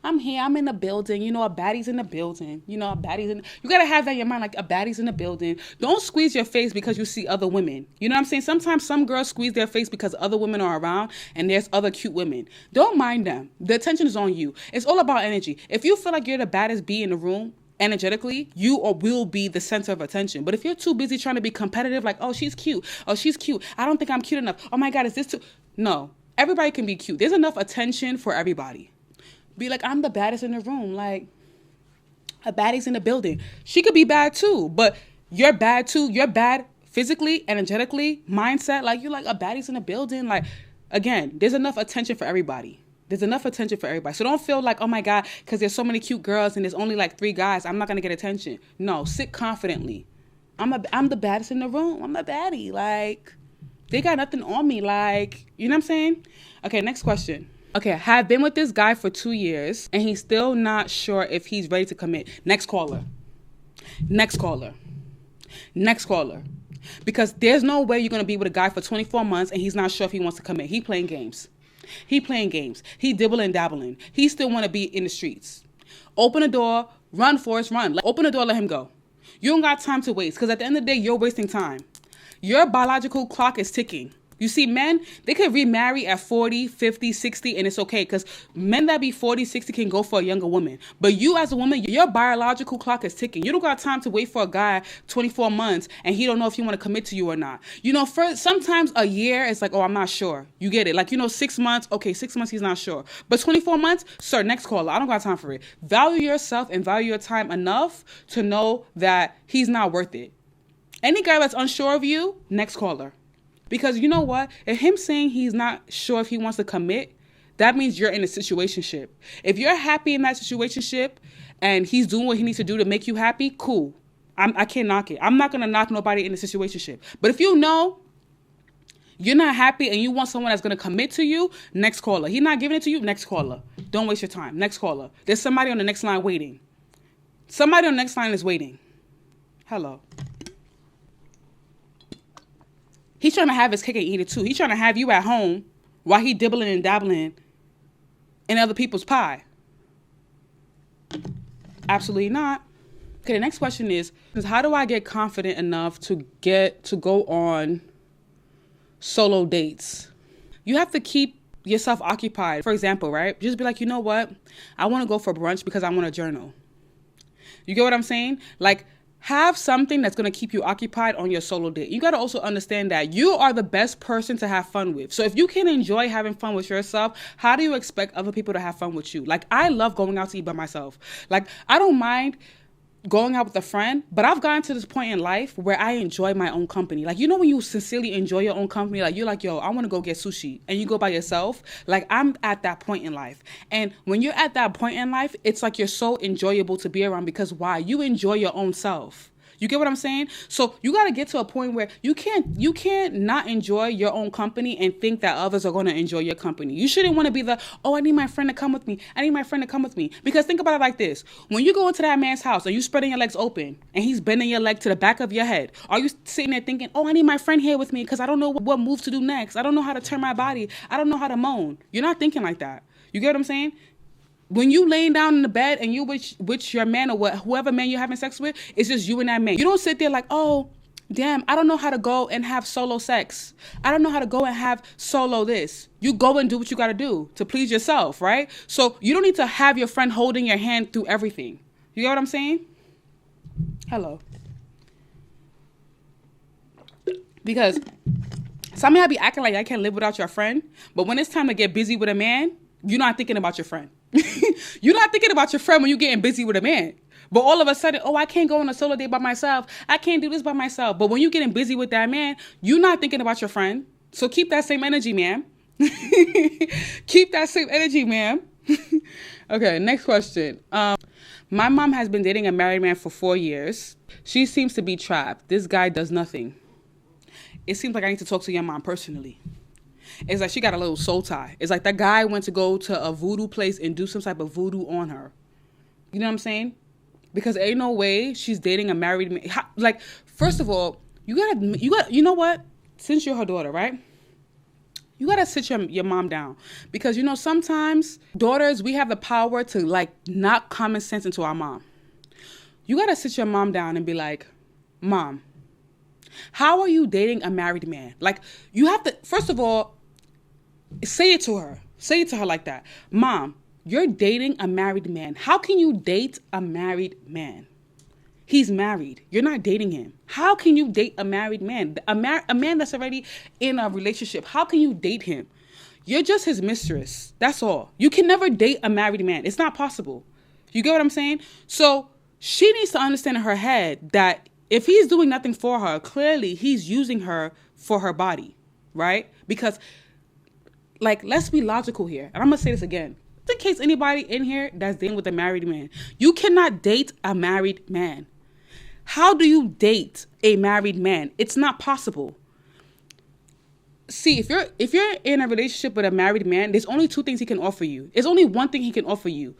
I'm here, I'm in the building, a baddie's in the building, you gotta have that in your mind, like a baddie's in the building. Don't squeeze your face because you see other women. You know what I'm saying? Sometimes some girls squeeze their face because other women are around and there's other cute women. Don't mind them. The attention is on you. It's all about energy. If you feel like you're the baddest bee in the room, energetically, you or will be the center of attention. But if you're too busy trying to be competitive, like, oh, she's cute. Oh, she's cute. I don't think I'm cute enough. Oh my God, is this too? No, everybody can be cute. There's enough attention for everybody. Be like, I'm the baddest in the room. Like, a baddie's in the building. She could be bad too, but you're bad too. You're bad physically, energetically, mindset. Like, you're like, a baddie's in the building. Like, again, there's enough attention for everybody. There's enough attention for everybody. So don't feel like, oh my God, because there's so many cute girls and there's only like 3 guys, I'm not going to get attention. No, sit confidently. I'm the baddest in the room. I'm a baddie. Like, they got nothing on me. Like, you know what I'm saying? Okay, next question. Okay, I have been with this guy for 2 years and he's still not sure if he's ready to commit. Next caller. Next caller. Next caller. Because there's no way you're going to be with a guy for 24 months and he's not sure if he wants to commit. He playing games. He dibbling, dabbling. He still want to be in the streets. Open the door, run, Forrest, run. Like, open the door, let him go. You don't got time to waste because at the end of the day, you're wasting time. Your biological clock is ticking. You see, men, they could remarry at 40, 50, 60, and it's okay because men that be 40, 60 can go for a younger woman. But you as a woman, your biological clock is ticking. You don't got time to wait for a guy 24 months and he don't know if he want to commit to you or not. First, sometimes a year is like, oh, I'm not sure. You get it. Like, 6 months. Okay, 6 months, he's not sure. But 24 months, sir, next caller. I don't got time for it. Value yourself and value your time enough to know that he's not worth it. Any guy that's unsure of you, next caller. Because you know what? If him saying he's not sure if he wants to commit, that means you're in a situationship. If you're happy in that situationship and he's doing what he needs to do to make you happy, cool. I can't knock it. I'm not going to knock nobody in a situationship. But if you know you're not happy and you want someone that's going to commit to you, next caller. He's not giving it to you, next caller. Don't waste your time. Next caller. There's somebody on the next line waiting. Somebody on the next line is waiting. Hello. He's trying to have his cake and eat it too. He's trying to have you at home while he dibbling and dabbling in other people's pie. Absolutely not. Okay, the next question is how do I get confident enough to go on solo dates? You have to keep yourself occupied. For example, right? Just be like, you know what? I want to go for brunch because I want to journal. You get what I'm saying? Like, Have something that's going to keep you occupied on your solo date. You got to also understand that you are the best person to have fun with. So if you can enjoy having fun with yourself, how do you expect other people to have fun with you? Like, I love going out to eat by myself. Like, I don't mind going out with a friend, but I've gotten to this point in life where I enjoy my own company. Like, you know, when you sincerely enjoy your own company, like you're like, yo, I want to go get sushi, and you go by yourself. Like, I'm at that point in life. And when you're at that point in life, it's like you're so enjoyable to be around, because why? You enjoy your own self. You get what I'm saying? So you got to get to a point where you can't not enjoy your own company and think that others are going to enjoy your company. You shouldn't want to be I need my friend to come with me. I need my friend to come with me. Because think about it like this. When you go into that man's house and you spreading your legs open and he's bending your leg to the back of your head, are you sitting there thinking, I need my friend here with me because I don't know what move to do next. I don't know how to turn my body. I don't know how to moan. You're not thinking like that. You get what I'm saying? When you laying down in the bed and you with your man or whoever man you're having sex with, it's just you and that man. You don't sit there like, oh, damn, I don't know how to go and have solo sex. I don't know how to go and have solo this. You go and do what you got to do to please yourself, right? So you don't need to have your friend holding your hand through everything. You get what I'm saying? Hello. Because some of y'all be acting like I can't live without your friend, but when it's time to get busy with a man, you're not thinking about your friend. You're not thinking about your friend when you're getting busy with a man. But all of a sudden, I can't go on a solo date by myself. I can't do this by myself. But when you're getting busy with that man, you're not thinking about your friend. So keep that same energy, ma'am. Keep that same energy, ma'am. Okay, next question. My mom has been dating a married man for 4 years. She seems to be trapped. This guy does nothing. It seems like I need to talk to your mom personally. It's like she got a little soul tie. It's like that guy went to go to a voodoo place and do some type of voodoo on her. You know what I'm saying? Because ain't no way she's dating a married man. Like, first of all, you know what? Since you're her daughter, right? You gotta sit your mom down. Because, sometimes daughters, we have the power to, like, knock common sense into our mom. You gotta sit your mom down and be like, Mom, how are you dating a married man? Like, you have to, first of all, say it to her. Say it to her like that. Mom, you're dating a married man. How can you date a married man? He's married. You're not dating him. How can you date a married man? A man that's already in a relationship. How can you date him? You're just his mistress. That's all. You can never date a married man. It's not possible. You get what I'm saying? So she needs to understand in her head that if he's doing nothing for her, clearly he's using her for her body, right? Because, like, let's be logical here. And I'm going to say this again. In case anybody in here that's dating with a married man, you cannot date a married man. How do you date a married man? It's not possible. See, if you're in a relationship with a married man, there's only 2 things he can offer you. There's only one thing he can offer you.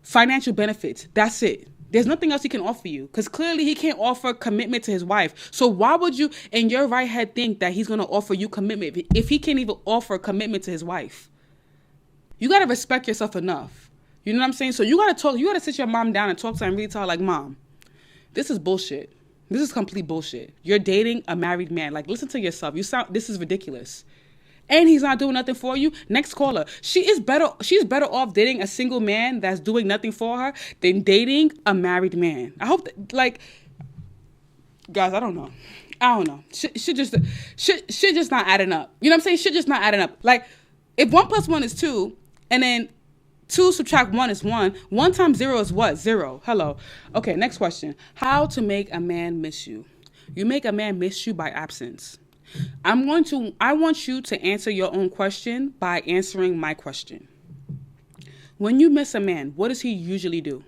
Financial benefits. That's it. There's nothing else he can offer you, because clearly he can't offer commitment to his wife. So why would you, in your right head, think that he's going to offer you commitment if he can't even offer commitment to his wife? You got to respect yourself enough. You know what I'm saying? So you got to sit your mom down and talk to her and really tell her, like, Mom, this is bullshit. This is complete bullshit. You're dating a married man. Like, listen to yourself. This is ridiculous. And he's not doing nothing for you. Next caller. She's better off dating a single man that's doing nothing for her than dating a married man. I hope that, like, guys, I don't know. Shit just not adding up. You know what I'm saying? Shit just not adding up. Like, if 1 + 1 is 2, and then 2 subtract 1 is 1, 1 times 0 is what? 0. Hello. Okay, next question. How to make a man miss you? You make a man miss you by absence. I want you to answer your own question by answering my question. When you miss a man, what does he usually do?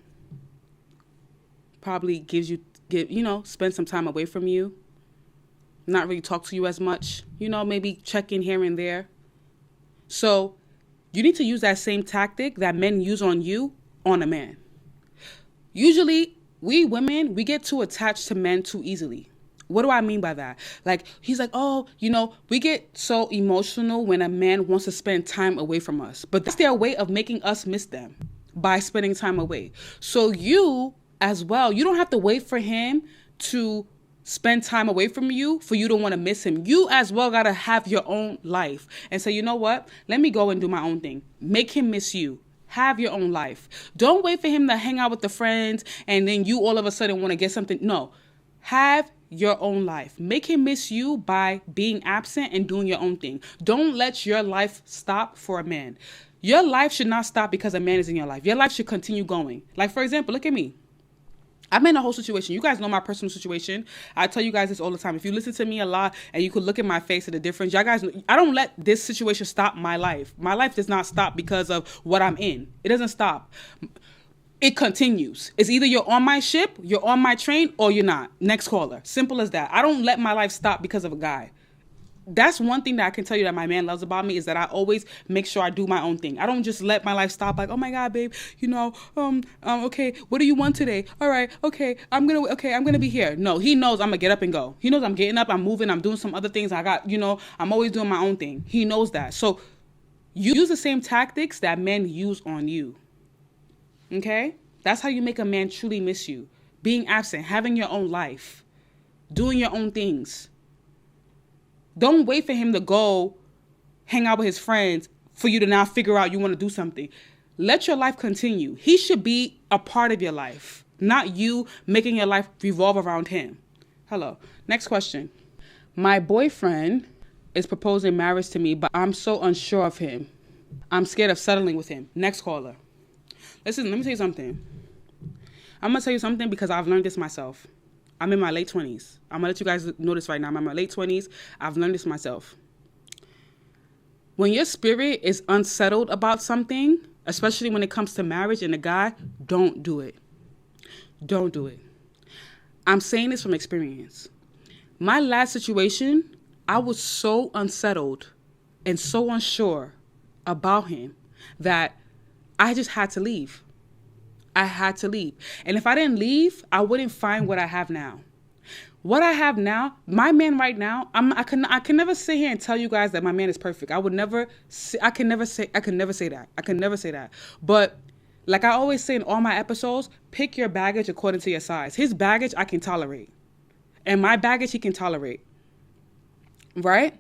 Probably spend some time away from you. Not really talk to you as much. Maybe check in here and there. So you need to use that same tactic that men use on you on a man. Usually, we women, we get too attached to men too easily. What do I mean by that? Like, he's like, we get so emotional when a man wants to spend time away from us. But that's their way of making us miss them, by spending time away. So you, as well, you don't have to wait for him to spend time away from you for you to want to miss him. You as well got to have your own life and say, you know what? Let me go and do my own thing. Make him miss you. Have your own life. Don't wait for him to hang out with the friends and then you all of a sudden want to get something. No. Have your own life. Make him miss you by being absent and doing your own thing. Don't let your life stop for a man. Your life should not stop because a man is in your life. Your life should continue going. Like, for example, look at me. I'm in a whole situation. You guys know my personal situation. I tell you guys this all the time. If you listen to me a lot and you could look at my face at the difference, y'all guys know, I don't let this situation stop my life. My life does not stop because of what I'm in. It doesn't stop. It continues. It's either you're on my ship, you're on my train, or you're not. Next caller. Simple as that. I don't let my life stop because of a guy. That's one thing that I can tell you that my man loves about me is that I always make sure I do my own thing. I don't just let my life stop like, oh my God, babe, okay, what do you want today? All right, okay, I'm gonna be here. No, he knows I'm gonna get up and go. He knows I'm getting up, I'm moving, I'm doing some other things. I'm always doing my own thing. He knows that. So you use the same tactics that men use on you. Okay? That's how you make a man truly miss you. Being absent, having your own life, doing your own things. Don't wait for him to go hang out with his friends for you to now figure out you want to do something. Let your life continue. He should be a part of your life, not you making your life revolve around him. Hello. Next question. My boyfriend is proposing marriage to me, but I'm so unsure of him. I'm scared of settling with him. Next caller. Listen, let me tell you something. I'm going to tell you something because I've learned this myself. I'm in my late 20s. I'm going to let you guys know this right now. I'm in my late 20s. I've learned this myself. When your spirit is unsettled about something, especially when it comes to marriage and a guy, don't do it. Don't do it. I'm saying this from experience. My last situation, I was so unsettled and so unsure about him that I just had to leave. I had to leave. And if I didn't leave, I wouldn't find what I have now. What I have now, my man right now, I can never sit here and tell you guys that my man is perfect. I can never say that. But like I always say in all my episodes, pick your baggage according to your size. His baggage I can tolerate. And my baggage he can tolerate. Right?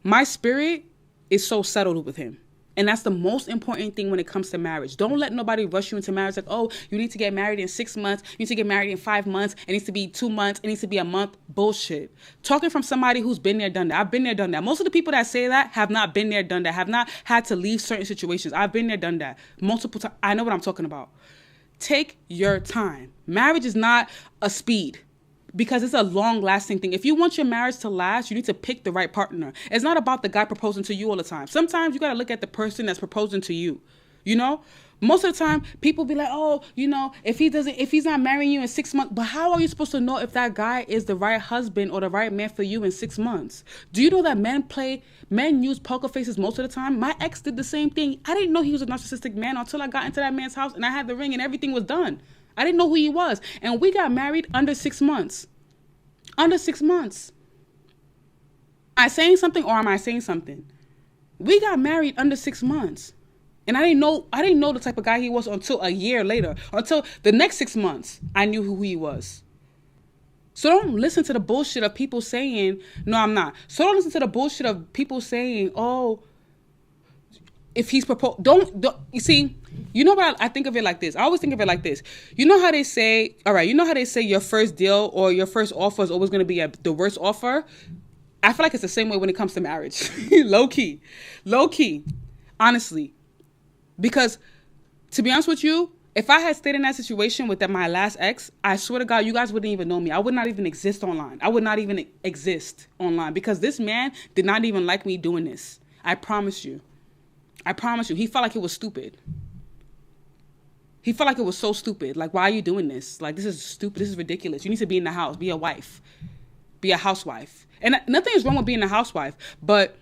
My spirit is so settled with him. And that's the most important thing when it comes to marriage. Don't let nobody rush you into marriage like, oh, you need to get married in 6 months. You need to get married in 5 months. It needs to be 2 months. It needs to be a month. Bullshit. Talking from somebody who's been there, done that. I've been there, done that. Most of the people that say that have not been there, done that, have not had to leave certain situations. I've been there, done that. Multiple times. I know what I'm talking about. Take your time. Marriage is not a speed. Because it's a long-lasting thing. If you want your marriage to last, you need to pick the right partner. It's not about the guy proposing to you all the time. Sometimes you got to look at the person that's proposing to you. You know? Most of the time, people be like, oh, if he's not marrying you in 6 months. But how are you supposed to know if that guy is the right husband or the right man for you in 6 months? Do you know that men use poker faces most of the time? My ex did the same thing. I didn't know he was a narcissistic man until I got into that man's house and I had the ring and everything was done. I didn't know who he was. And we got married under 6 months. Under 6 months. Am I saying something or am I saying something? We got married under 6 months. And I didn't know the type of guy he was until a year later. Until the next 6 months, I knew who he was. So don't listen to the bullshit of people saying, no, I'm not. So don't listen to the bullshit of people saying, oh, if he's proposed, don't, you see, you know what I think of it like this. I always think of it like this. You know how they say your first deal or your first offer is always going to be the worst offer? I feel like it's the same way when it comes to marriage. Low key, honestly. Because to be honest with you, if I had stayed in that situation with my last ex, I swear to God, you guys wouldn't even know me. I would not even exist online. Because this man did not even like me doing this. I promise you. He felt like it was stupid. He felt like it was so stupid. Like, why are you doing this? Like, this is stupid. This is ridiculous. You need to be in the house. Be a wife. Be a housewife. And nothing is wrong with being a housewife. But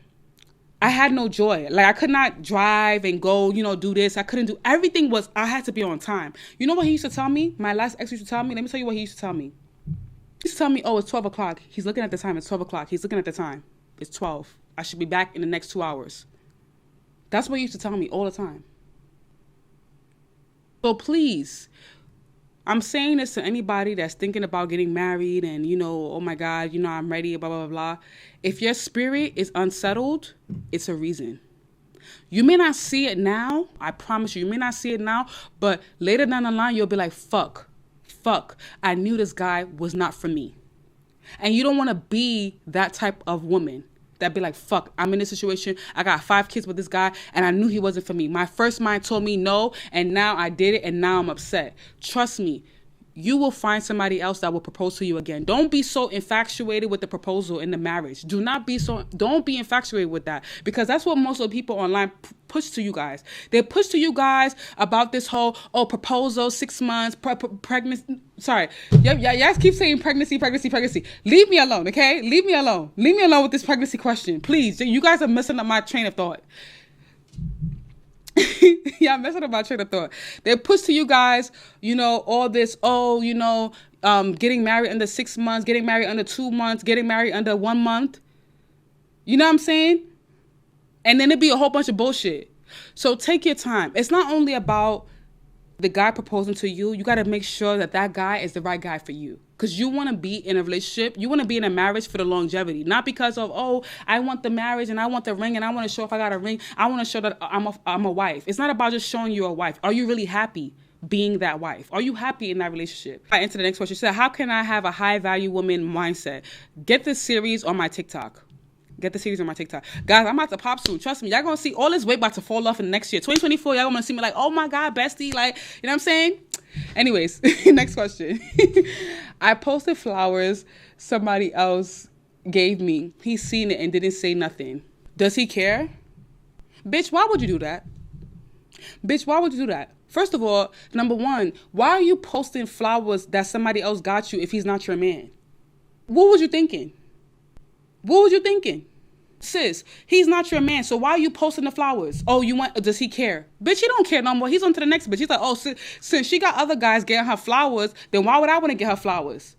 I had no joy. Like, I could not drive and go, do this. I couldn't do. I had to be on time. You know what he used to tell me? My last ex used to tell me. Let me tell you what he used to tell me. He used to tell me, oh, it's 12 o'clock. He's looking at the time. It's 12 o'clock. He's looking at the time. It's 12. I should be back in the next 2 hours. That's what he used to tell me all the time. So please, I'm saying this to anybody that's thinking about getting married and, oh my God, I'm ready, blah, blah, blah. If your spirit is unsettled, it's a reason. You may not see it now. I promise you may not see it now. But later down the line, you'll be like, fuck fuck, I knew this guy was not for me. And you don't want to be that type of woman that be like, fuck, I'm in this situation. I got 5 kids with this guy and I knew he wasn't for me. My first mind told me no, and now I did it, and now I'm upset. Trust me, you will find somebody else that will propose to you again. Don't be so infatuated with the proposal in the marriage. Don't be infatuated with that, because that's what most of the people online push to you guys. They push to you guys about this whole, proposal, 6 months, pregnancy. Sorry. Y'all keep saying pregnancy. Leave me alone, okay? Leave me alone with this pregnancy question. Please. You guys are messing up my train of thought. Yeah, I'm messing up my train of thought. They push to you guys, all this, getting married under 6 months, getting married under 2 months, getting married under 1 month. You know what I'm saying? And then it'd be a whole bunch of bullshit. So take your time. It's not only about the guy proposing to you. You got to make sure that guy is the right guy for you. Because you want to be in a relationship. You want to be in a marriage for the longevity. Not because of, I want the marriage and I want the ring and I want to show if I got a ring. I want to show that I'm a wife. It's not about just showing you a wife. Are you really happy being that wife? Are you happy in that relationship? I enter the next question. She said, how can I have a high value woman mindset? Get this series on my TikTok. Guys, I'm about to pop soon. Trust me. Y'all gonna see all this weight about to fall off in the next year. 2024, y'all gonna see me like, oh my God, bestie. Like, you know what I'm saying? Anyways, next question. I posted flowers somebody else gave me. He's seen it and didn't say nothing. Does he care? Bitch, why would you do that? First of all, number one, why are you posting flowers that somebody else got you if he's not your man? What was you thinking? Sis, he's not your man, so why are you posting the flowers? Does he care? Bitch, he don't care no more. He's on to the next bitch. He's like, since she got other guys getting her flowers, then why would I want to get her flowers?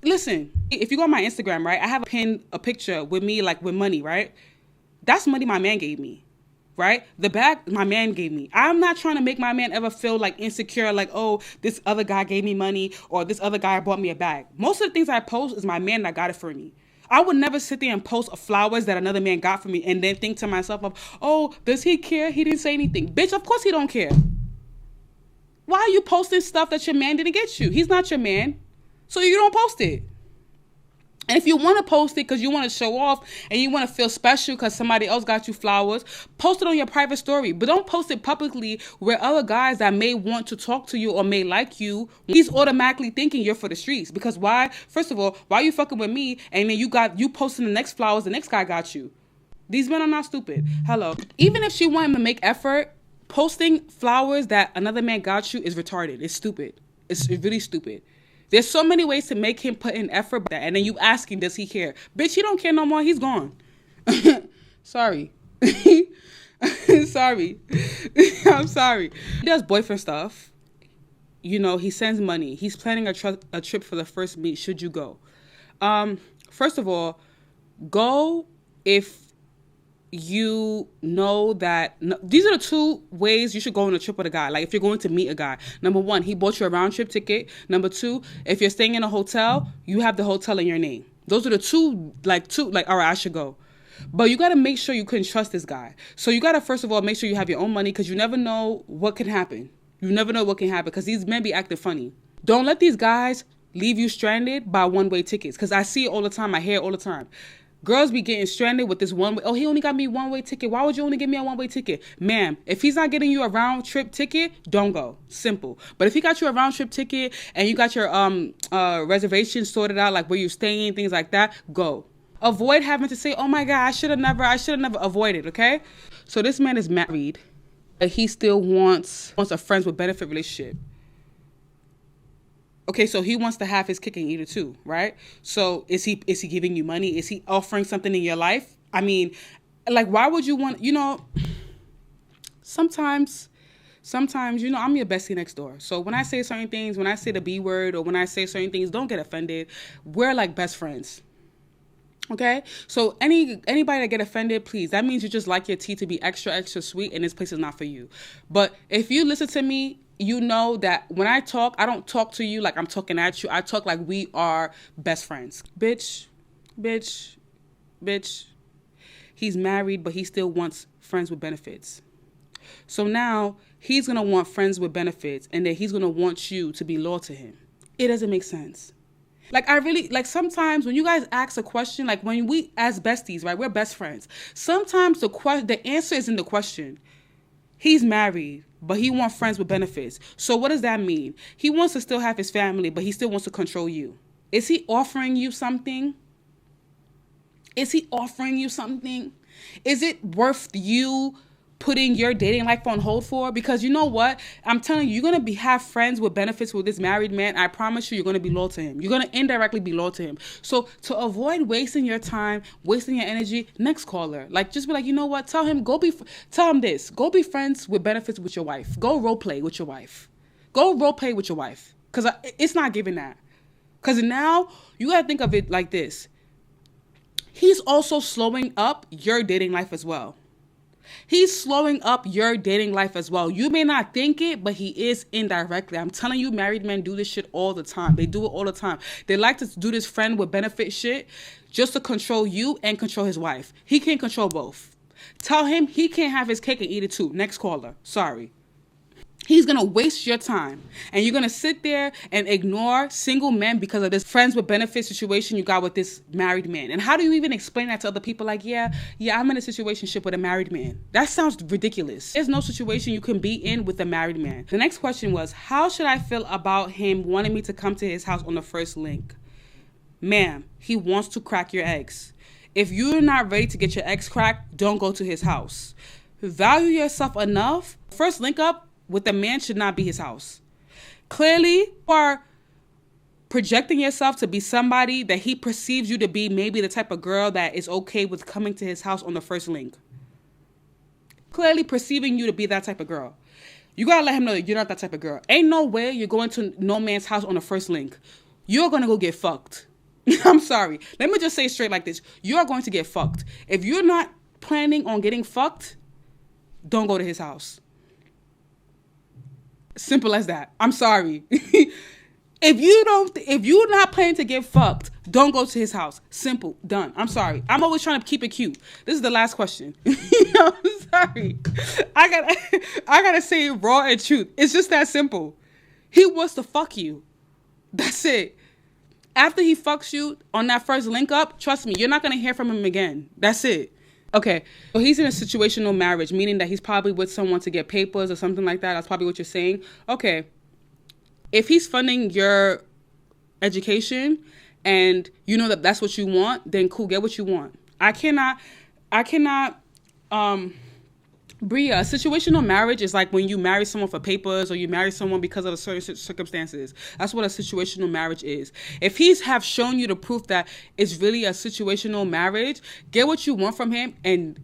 Listen, if you go on my Instagram, right, I have a picture with me, like, with money, right? That's money my man gave me, right? The bag my man gave me. I'm not trying to make my man ever feel like insecure, like, this other guy gave me money or this other guy bought me a bag. Most of the things I post is my man that got it for me. I would never sit there and post flowers that another man got for me and then think to myself, does he care? He didn't say anything. Bitch, of course he don't care. Why are you posting stuff that your man didn't get you? He's not your man, so you don't post it. And if you want to post it because you want to show off and you want to feel special because somebody else got you flowers, post it on your private story. But don't post it publicly where other guys that may want to talk to you or may like you, he's automatically thinking you're for the streets. Because why? First of all, why are you fucking with me and then you posting the next flowers the next guy got you? These men are not stupid. Hello. Even if she wanted to make effort, posting flowers that another man got you is retarded. It's stupid. It's really stupid. There's so many ways to make him put in effort, and then you asking, does he care? Bitch, he don't care no more. He's gone. Sorry. Sorry. I'm sorry. He does boyfriend stuff. He sends money. He's planning a trip for the first meet. Should you go? First of all, go if you know that these are the 2 ways you should go on a trip with a guy. Like, if you're going to meet a guy, number 1, he bought you a round trip ticket. Number 2, if you're staying in a hotel, you have the hotel in your name. Those are the two, all right, I should go. But you got to make sure you can trust this guy. So you got to, first of all, make sure you have your own money, because you never know what can happen. Because these men be acting funny. Don't let these guys leave you stranded by one-way tickets, because I see it all the time. I hear it all the time. Girls be getting stranded with this one-way. He only got me one-way ticket. Why would you only give me a one-way ticket? Ma'am, if he's not getting you a round-trip ticket, don't go. Simple. But if he got you a round-trip ticket and you got your reservation sorted out, like where you're staying, things like that, go. Avoid having to say, oh my God, I should have never avoided, okay? So this man is married, but he still wants a friends with benefit relationship. Okay, so he wants to have his cake and eat it too, right? So is he giving you money? Is he offering something in your life? I mean, like, why would you want, sometimes, I'm your bestie next door. So when I say certain things, when I say the B word or when I say certain things, don't get offended. We're like best friends. Okay? So anybody that get offended, please, that means you just like your tea to be extra, extra sweet and this place is not for you. But if you listen to me, you know that when I talk, I don't talk to you like I'm talking at you. I talk like we are best friends. Bitch. He's married, but he still wants friends with benefits. So now he's going to want friends with benefits, and then he's going to want you to be loyal to him. It doesn't make sense. Like, I really, like, sometimes when you guys ask a question, like when we, as besties, right, we're best friends. Sometimes the answer is in the question. He's married, but he wants friends with benefits. So what does that mean? He wants to still have his family, but he still wants to control you. Is he offering you something? Is he offering you something? Is it worth you putting your dating life on hold for? Because you know what? I'm telling you, you're going to have friends with benefits with this married man. I promise you, you're going to be loyal to him. You're going to indirectly be loyal to him. So to avoid wasting your time, wasting your energy, next caller, like, just be like, you know what? Tell him this. Go be friends with benefits with your wife. Go role play with your wife. Go role play with your wife. Because it's not giving that. Because now you got to think of it like this. He's also slowing up your dating life as well. He's slowing up your dating life as well. You may not think it, but he is indirectly. I'm telling you, married men do this shit all the time. They do it all the time. They like to do this friend with benefit shit just to control you and control his wife. He can't control both. Tell him he can't have his cake and eat it too. Next caller. Sorry. He's going to waste your time. And you're going to sit there and ignore single men because of this friends with benefits situation you got with this married man. And how do you even explain that to other people? Like, yeah, I'm in a situationship with a married man. That sounds ridiculous. There's no situation you can be in with a married man. The next question was, how should I feel about him wanting me to come to his house on the first link? Ma'am, he wants to crack your eggs. If you're not ready to get your eggs cracked, don't go to his house. Value yourself enough. First link up with the man should not be his house. Clearly, you are projecting yourself to be somebody that he perceives you to be, maybe the type of girl that is okay with coming to his house on the first link. Clearly perceiving you to be that type of girl. You gotta let him know that you're not that type of girl. Ain't no way you're going to no man's house on the first link. You're gonna go get fucked. I'm sorry. Let me just say it straight like this. You're going to get fucked. If you're not planning on getting fucked, don't go to his house. Simple as that. I'm sorry. If you're not planning to get fucked, don't go to his house. Simple. Done. I'm sorry. I'm always trying to keep it cute. This is the last question. I'm sorry. I gotta say it raw and truth. It's just that simple. He wants to fuck you. That's it. After he fucks you on that first link up, trust me, you're not gonna hear from him again. That's it. Okay, so he's in a situational marriage, meaning that he's probably with someone to get papers or something like that. That's probably what you're saying. Okay, if he's funding your education and you know that that's what you want, then cool, get what you want. I cannot, Bria, a situational marriage is like when you marry someone for papers or you marry someone because of certain circumstances. That's what a situational marriage is. If he's have shown you the proof that it's really a situational marriage, get what you want from him and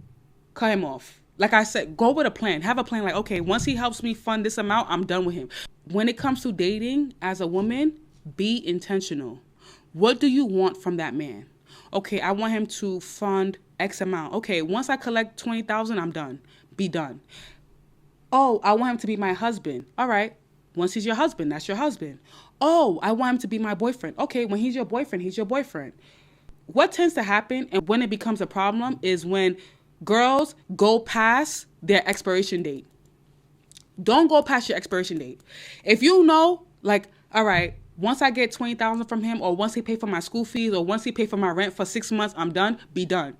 cut him off. Like I said, go with a plan. Have a plan like, okay, once he helps me fund this amount, I'm done with him. When it comes to dating as a woman, be intentional. What do you want from that man? Okay, I want him to fund X amount. Okay, once I collect 20,000, I'm done. Be done. Oh, I want him to be my husband. All right. Once he's your husband, that's your husband. Oh, I want him to be my boyfriend. Okay, when he's your boyfriend, he's your boyfriend. What tends to happen and when it becomes a problem is when girls go past their expiration date. Don't go past your expiration date. If you know, like, all right, once I get 20,000 from him, or once he pay for my school fees, or once he pay for my rent for 6 months, I'm done. Be done.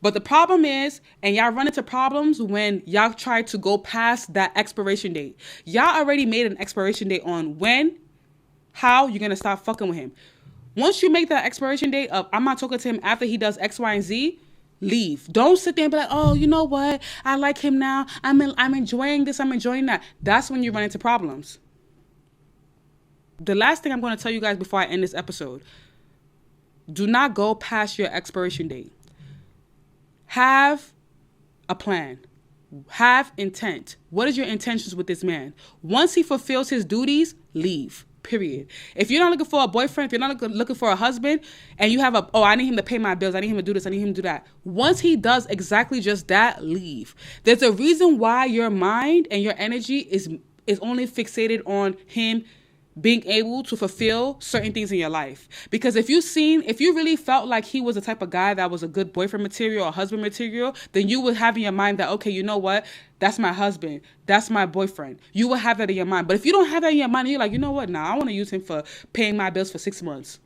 But the problem is, and y'all run into problems when y'all try to go past that expiration date. Y'all already made an expiration date on when, how you're going to stop fucking with him. Once you make that expiration date of, I'm not talking to him after he does X, Y, and Z, leave. Don't sit there and be like, oh, you know what? I like him now. I'm enjoying this. I'm enjoying that. That's when you run into problems. The last thing I'm going to tell you guys before I end this episode, do not go past your expiration date. Have a plan. Have intent. What is your intentions with this man? Once he fulfills his duties, leave. Period. If you're not looking for a boyfriend, if you're not looking for a husband, and you have I need him to pay my bills, I need him to do this, I need him to do that. Once he does exactly just that, leave. There's a reason why your mind and your energy is only fixated on him being able to fulfill certain things in your life. Because if you really felt like he was the type of guy that was a good boyfriend material or husband material, then you would have in your mind that, okay, you know what? That's my husband. That's my boyfriend. You will have that in your mind. But if you don't have that in your mind, you're like, you know what? Nah, I want to use him for paying my bills for 6 months.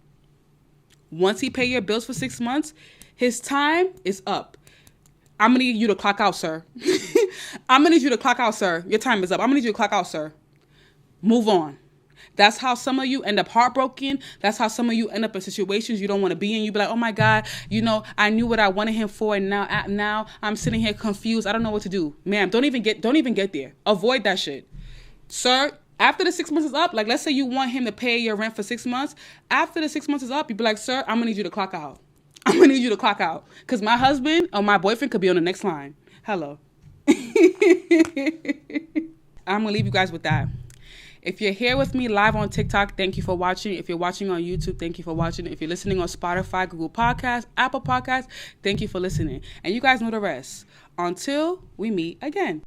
Once he pay your bills for 6 months, his time is up. I'm going to need you to clock out, sir. I'm going to need you to clock out, sir. Your time is up. I'm going to need you to clock out, sir. Move on. That's how some of you end up heartbroken. That's how some of you end up in situations you don't want to be in. You be like, oh my God, I knew what I wanted him for, and now I'm sitting here confused. I don't know what to do. Ma'am, don't even get there. Avoid that shit. Sir, after the 6 months is up, like let's say you want him to pay your rent for 6 months. After the 6 months is up, you be like, sir, I'm gonna need you to clock out. I'm gonna need you to clock out. Because my husband or my boyfriend could be on the next line. Hello. I'm gonna leave you guys with that. If you're here with me live on TikTok, thank you for watching. If you're watching on YouTube, thank you for watching. If you're listening on Spotify, Google Podcasts, Apple Podcasts, thank you for listening. And you guys know the rest. Until we meet again.